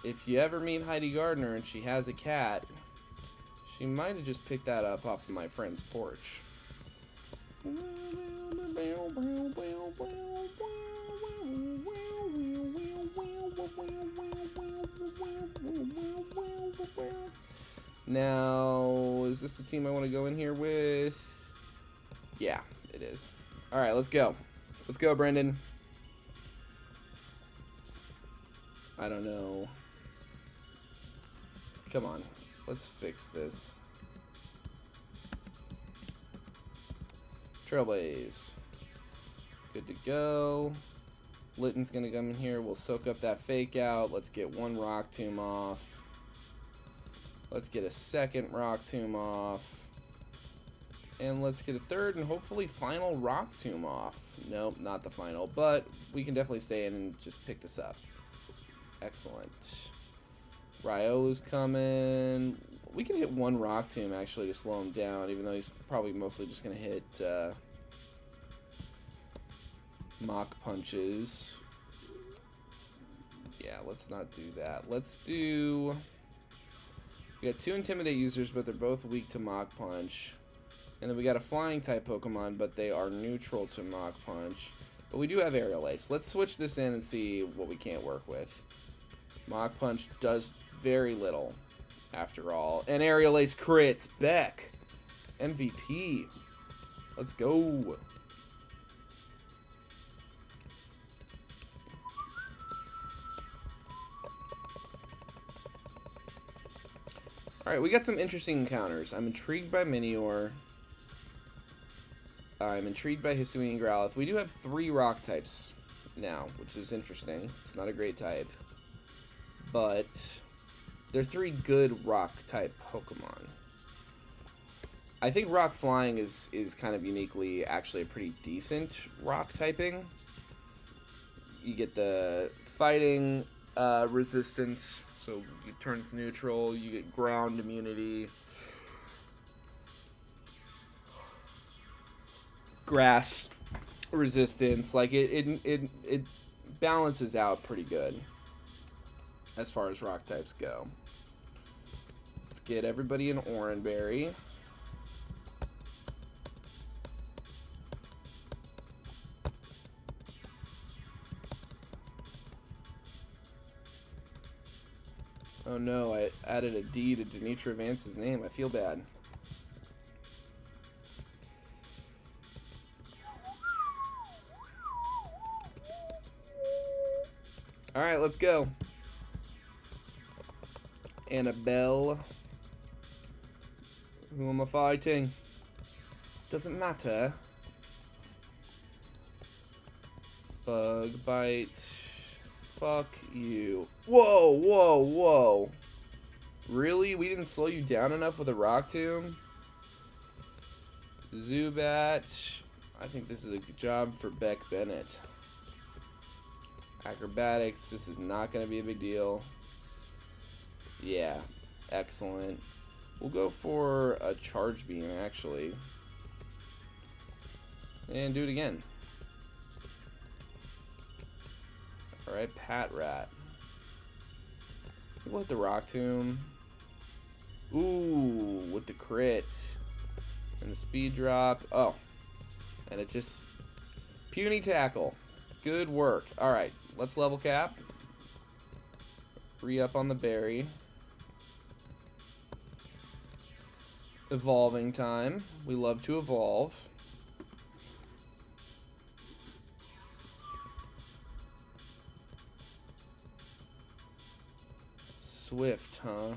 if you ever meet Heidi Gardner and she has a cat, she might have just picked that up off of my friend's porch. Now, is this the team I want to go in here with? Yeah, it is. All right, let's go. Let's go, Brendan. I don't know. Come on. Let's fix this. Trailblaze. Good to go. Litton's going to come in here. We'll soak up that fake out. Let's get one Rock Tomb off. Let's get a second Rock Tomb off. And let's get a third and hopefully final Rock Tomb off. Nope, not the final, but we can definitely stay in and just pick this up. Excellent. Riolu's coming. We can hit one Rock Tomb actually to slow him down, even though he's probably mostly just going to hit Mach Punches. Yeah, let's not do that. Let's do... We got 2 Intimidate users, but they're both weak to Mach Punch. And then we got a Flying type Pokemon, but they are neutral to Mach Punch. But we do have Aerial Ace. Let's switch this in and see what we can't work with. Mach Punch does very little, after all. And Aerial Ace crits. Beck. MVP. Let's go. Alright, we got some interesting encounters. I'm intrigued by Minior. I'm intrigued by Hisuian and Growlithe. We do have 3 rock types now, which is interesting. It's not a great type. But they're 3 good rock type Pokemon. I think Rock Flying is kind of uniquely actually a pretty decent rock typing. You get the fighting resistance, so it turns neutral. You get ground immunity. Grass resistance, like it balances out pretty good as far as rock types go. Let's get everybody an Oranberry. Oh no, I added a D to Denitra Vance's name. I feel bad. Alright, let's go. Annabelle. Who am I fighting? Doesn't matter. Bug bite. Fuck you. Whoa, whoa, whoa. Really? We didn't slow you down enough with a Rock Tomb? Zubat. I think this is a good job for Beck Bennett. Acrobatics, this is not going to be a big deal. Yeah, excellent. We'll go for a Charge Beam, actually. And do it again. Alright, Pat Rat. We'll hit the Rock Tomb. Ooh, with the crit. And the speed drop. Oh. And it just... Puny Tackle. Good work. Alright, let's level cap. Re-up on the berry. Evolving time. We love to evolve. Swift, huh?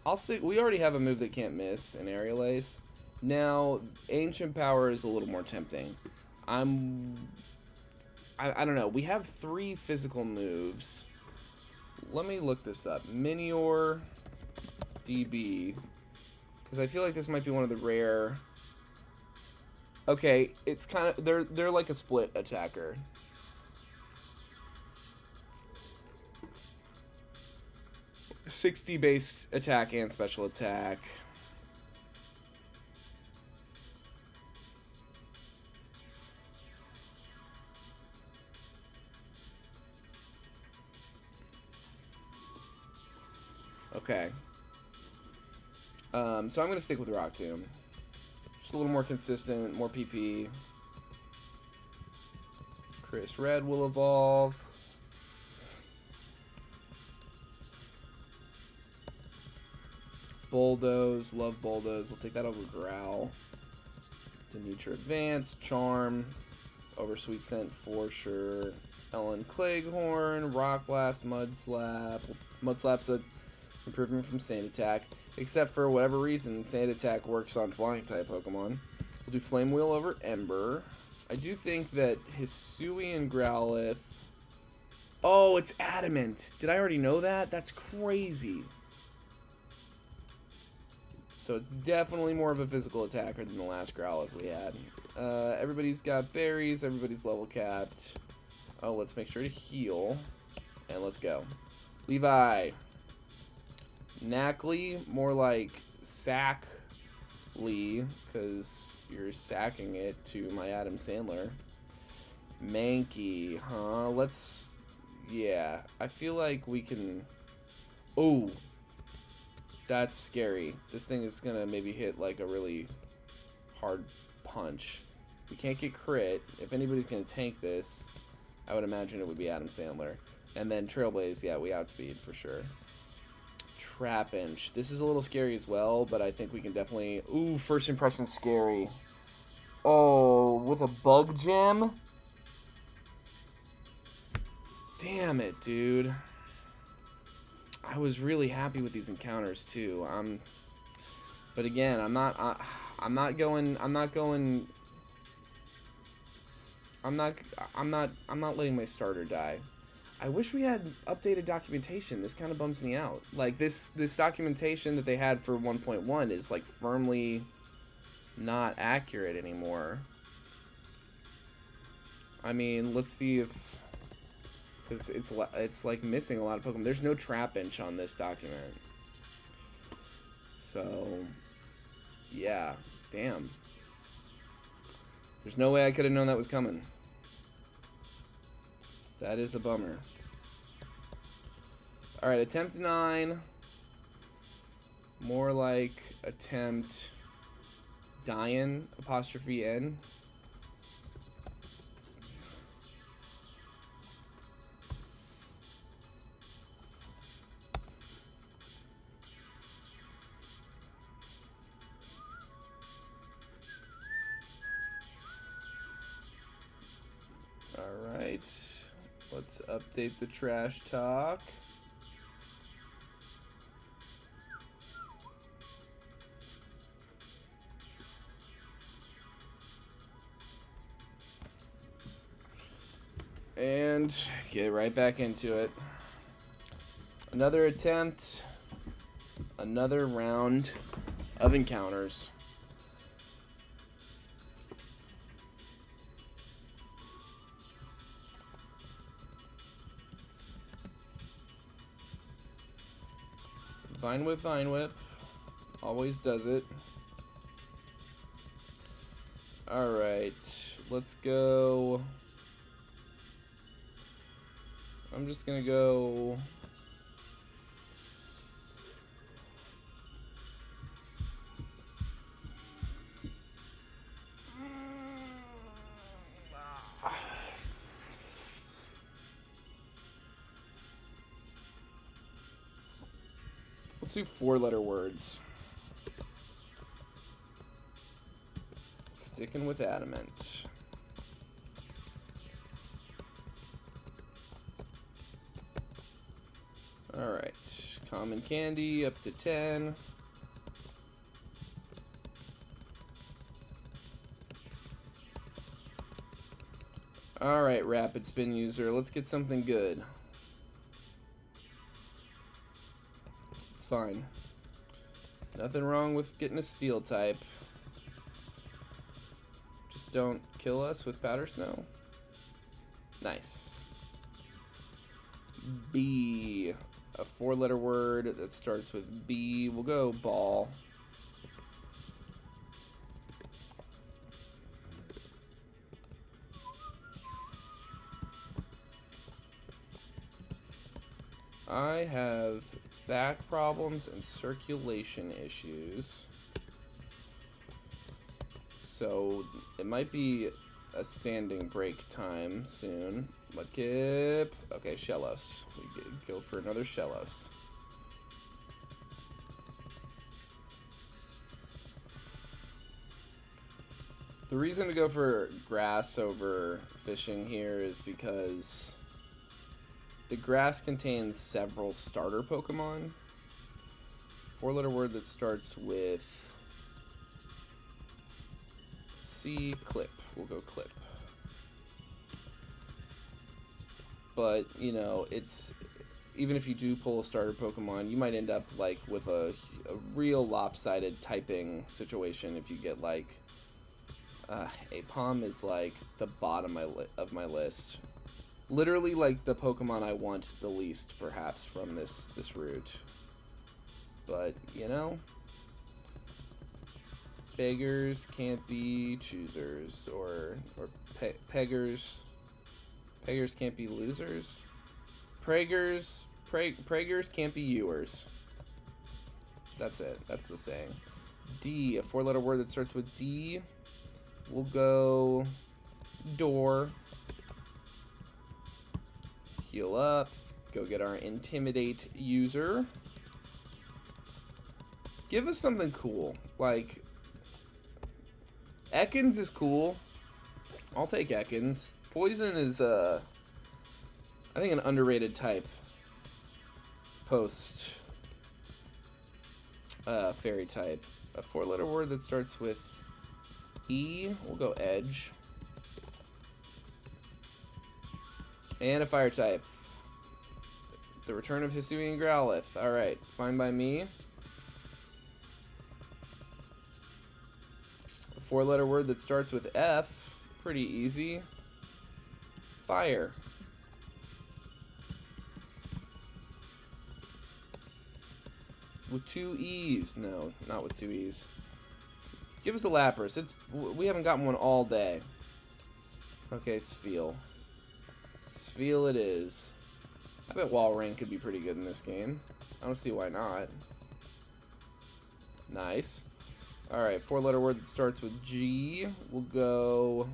I'll say we already have a move that can't miss, an Aerial Ace. Now, Ancient Power is a little more tempting. I don't know. We have 3 physical moves. Let me look this up. Minior DB. Because I feel like this might be one of the rare... Okay, it's kind of... They're like a split attacker. .60 base attack and special attack. Okay. So I'm going to stick with Rock Tomb. Just a little more consistent, more PP. Chris Red will evolve. Bulldoze, love Bulldoze. We'll take that over Growl. Denitra Advance, Charm, over Sweet Scent for sure. Ellen Cleghorn, Rock Blast, Mud Slap. Mud Slap's a improvement from Sand Attack, except for whatever reason, Sand Attack works on Flying type Pokemon. We'll do Flame Wheel over Ember. I do think that Hisuian Oh, it's Adamant. Did I already know that? That's crazy. So it's definitely more of a physical attacker than the last Growlithe we had. Everybody's got berries. Everybody's level capped. Oh, let's make sure to heal. And let's go. Levi. Knackley, more like Sackly, because you're sacking it to my Adam Sandler. Mankey, huh? Let's... Yeah, I feel like we can... Oh, that's scary. This thing is gonna maybe hit like a really hard punch. We can't get crit. If anybody's gonna tank this, I would imagine it would be Adam Sandler. And then Trailblaze, yeah, we outspeed for sure. Trapinch. This is a little scary as well, but I think we can definitely... Ooh, first impression scary. Oh, with a bug gem? Damn it, dude. I was really happy with these encounters too. But again, I'm not letting my starter die. I wish we had updated documentation. This kind of bums me out. Like this documentation that they had for 1.1 is like firmly not accurate anymore. I mean, let's see if, because it's like missing a lot of Pokemon. There's no Trapinch on this document. So, yeah, damn. There's no way I could have known that was coming. That is a bummer. Alright, attempt 9. More like attempt Dian, apostrophe N. Alright. Let's update the trash talk. And get right back into it. Another attempt. Another round of encounters. Vine Whip, Vine Whip. Always does it. Alright, let's go. I'm just gonna go. Let's do 4-letter words. Sticking with adamant. Alright. Common candy up to 10. Alright, rapid spin user. Let's get something good. Fine. Nothing wrong with getting a steel type. Just don't kill us with powder snow. Nice. B. A 4-letter word that starts with B. We'll go ball. I have back problems and circulation issues. So it might be a standing break time soon. Mudkip. Okay, Shellos. We go for another Shellos. The reason to go for grass over fishing here is because the grass contains several starter Pokemon. 4-letter word that starts with C, clip. We'll go clip. But, you know, it's even if you do pull a starter Pokemon, you might end up like with a real lopsided typing situation if you get like Apom is like the bottom of my list. Literally like the Pokemon I want the least perhaps from this route. But, you know, beggars can't be choosers, or peggers can't be losers. Praegers can't be ewers. That's it. That's the saying. D, a 4-letter word that starts with D. We'll go door. Heal up. Go get our intimidate user. Give us something cool. Like, Ekans is cool. I'll take Ekans. Poison is, I think, an underrated type. Post. Fairy type. A 4-letter word that starts with E. We'll go edge. And a fire type. The return of Hisuian Growlithe. Alright, fine by me. A 4-letter word that starts with F. Pretty easy. Fire. With 2 E's. No, not with 2 E's. Give us a Lapras. We haven't gotten one all day. Okay, Spheal. Spheal it is. I bet Walrein could be pretty good in this game. I don't see why not. Nice. Alright, 4-letter word that starts with G. We'll go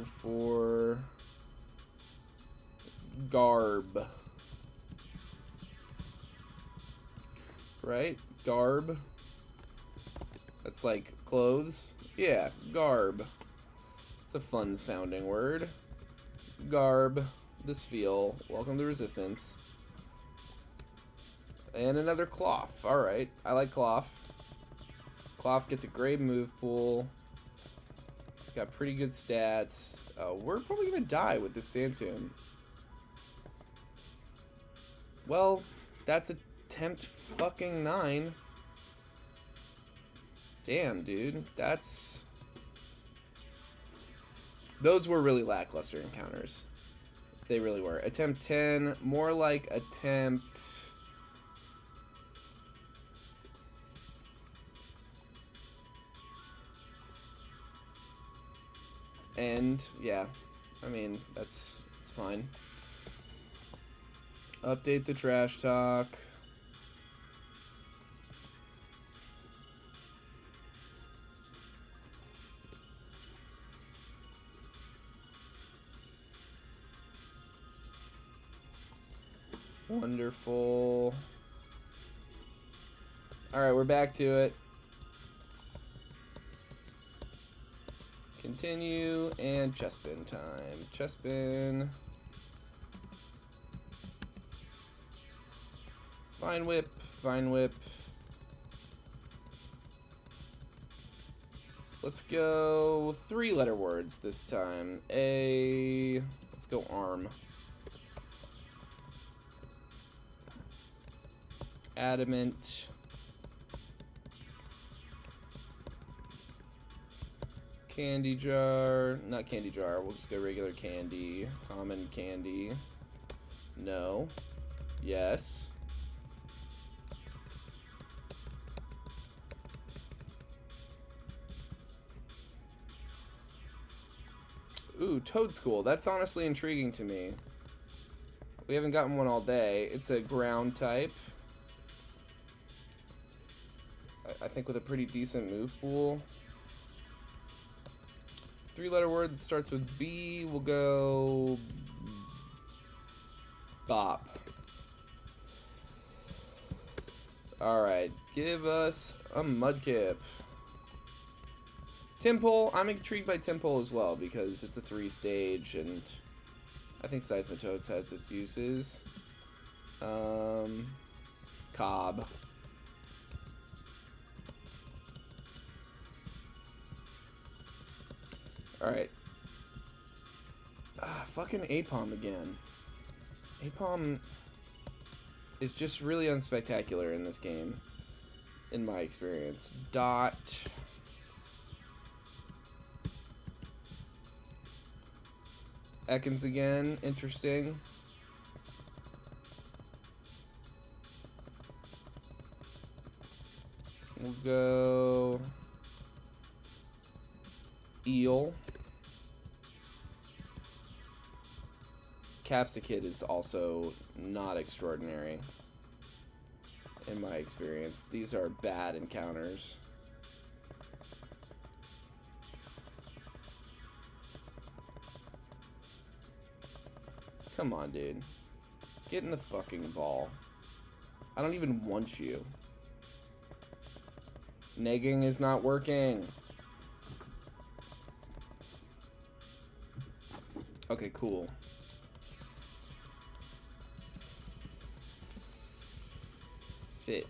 for Garb. Right? Garb. That's like clothes. Yeah, garb. It's a fun sounding word. Garb. This feel. Welcome to Resistance. And another Cloth. Alright, I like Cloth. Cloth gets a great move pool. It's got pretty good stats. We're probably gonna die with this Sandtomb. Well, that's attempt fucking 9. Damn, dude. Those were really lackluster encounters. They really were. Attempt 10, more like attempt... And, yeah. I mean, it's fine. Update the trash talk. Wonderful. Alright, we're back to it. Continue, and Chespin time. Chespin. Vine Whip, Vine Whip. Let's go 3-letter words this time. Let's go arm. Adamant. Candy jar. Not candy jar. We'll just go regular candy. Common candy. No. Yes. Ooh, Toad School. That's honestly intriguing to me. We haven't gotten one all day. It's a ground type. I think with a pretty decent move pool. 3-letter word that starts with B. We'll go... Bop. Alright, give us a Mudkip. Temple, I'm intrigued by Temple as well because it's a 3-stage and I think Seismitoads has its uses. Cobb. Alright. Fucking Apom again. Apom is just really unspectacular in this game, in my experience. Dot. Ekans again, interesting. We'll go Eel. Capsicid is also not extraordinary in my experience. These are bad encounters. Come on, dude. Get in the fucking ball. I don't even want you. Negging is not working. Okay, cool. Fit.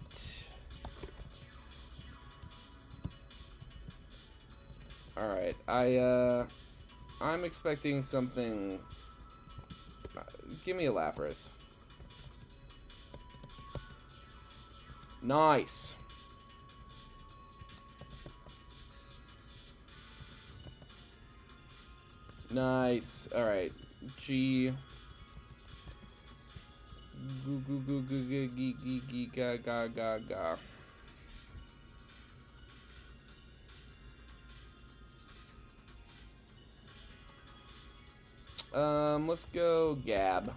Alright, I'm expecting something. Give me a Lapras. Nice. Nice. All right. G. Goo goo goo goo goo gee gee gee ga ga ga ga. Let's go Gab.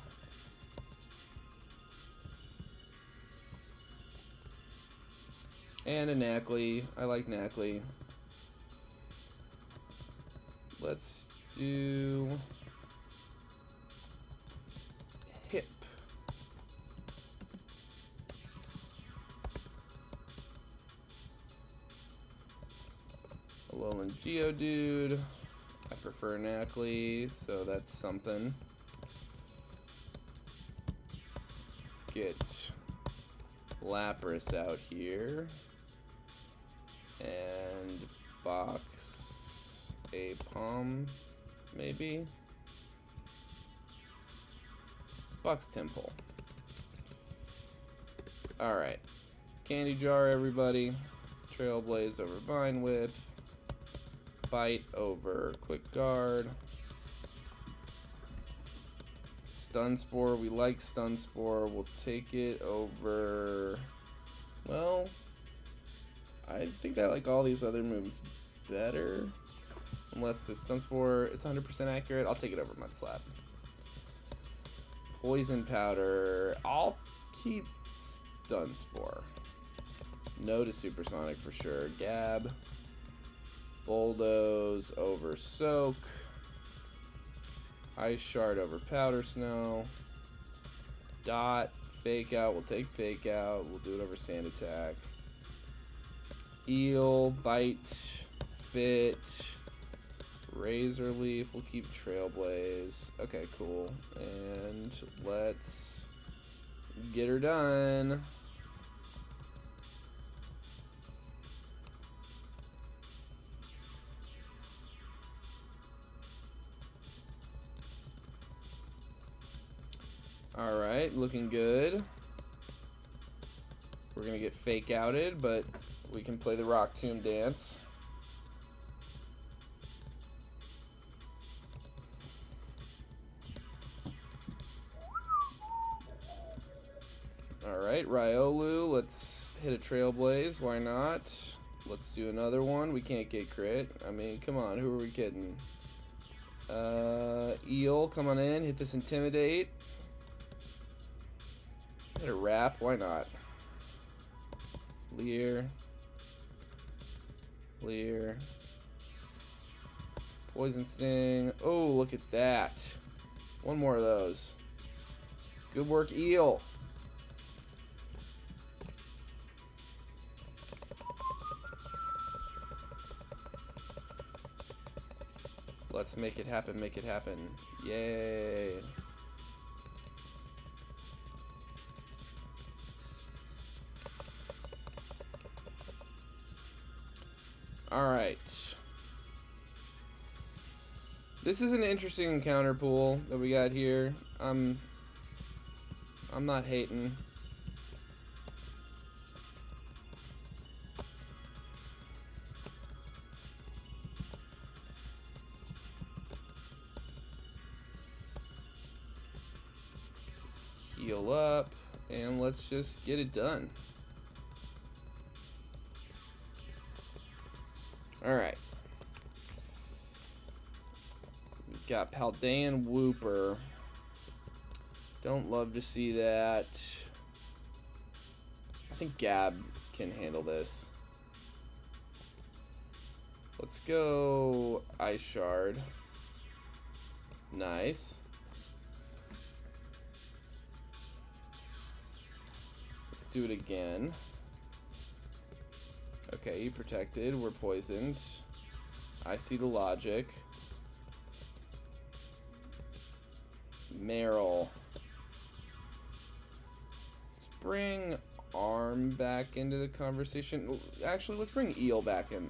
And a Knackley. I like Knackley. Let's do Hip. Alolan Geodude. I prefer Knackley, so that's something. Let's get Lapras out here. And box a Palm, maybe? Let's box Temple. Alright. Candy Jar, everybody. Trailblaze over Vine Whip. Bite over Quick Guard. Stun Spore, we like Stun Spore. We'll take it over. Well, I think I like all these other moves better. Unless the Stun Spore, it's 100% accurate. I'll take it over Mud Slap. Poison Powder. I'll keep Stun Spore. No to Supersonic for sure. Gab. Bulldoze over Soak. Ice Shard over Powder Snow. Dot. Fake Out. We'll take Fake Out. We'll do it over Sand Attack. Eel. Bite. Fit. Razor Leaf. We'll keep Trailblaze. Okay, cool. And let's get her done. Alright, looking good. We're gonna get Fake Outed, but we can play the Rock Tomb dance. Alright, Riolu, let's hit a Trailblaze, why not? Let's do another one. We can't get crit. I mean, come on, who are we kidding? Eel, come on in, hit this Intimidate. Hit a Wrap, why not? Leer. Leer. Poison Sting. Oh, look at that. One more of those. Good work, Eel. Let's make it happen, make it happen. Yay. Alright. This is an interesting encounter pool that we got here. I'm not hating. Heal up, and let's just get it done. Alright. We've got Paldean Wooper. Don't love to see that. I think Gab can handle this. Let's go Ice Shard. Nice. Let's do it again. Okay, you protected. We're poisoned. I see the logic. Meryl. Let's bring Arm back into the conversation. Actually, let's bring Eel back in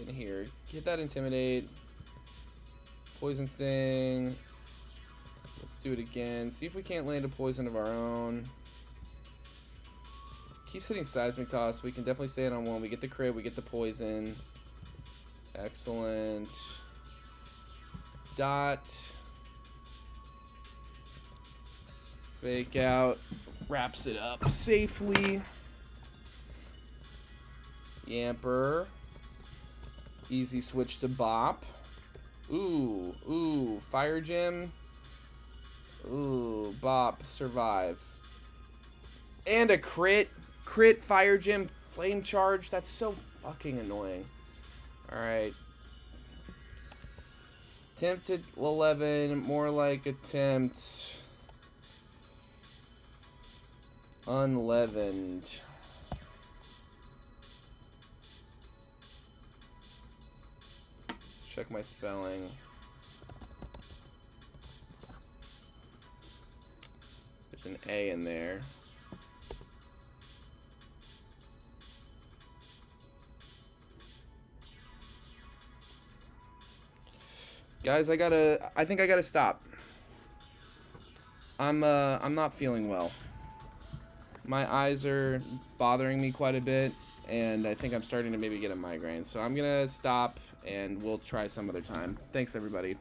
here. Get that Intimidate. Poison Sting. Let's do it again. See if we can't land a poison of our own. Keeps hitting Seismic Toss. We can definitely stay in on one. We get the crit. We get the poison. Excellent. Dot. Fake out. Wraps it up safely. Yamper. Easy switch to Bop. Ooh. Ooh. Fire Gem. Ooh. Bop. Survive. And a crit. Crit, Fire Gem, Flame Charge. That's so fucking annoying. Alright. Tempted 11. More like attempt. Unleavened. Let's check my spelling. There's an A in there. Guys, I think I gotta stop. I'm not feeling well. My eyes are bothering me quite a bit, and I think I'm starting to maybe get a migraine. So I'm gonna stop, and we'll try some other time. Thanks, everybody.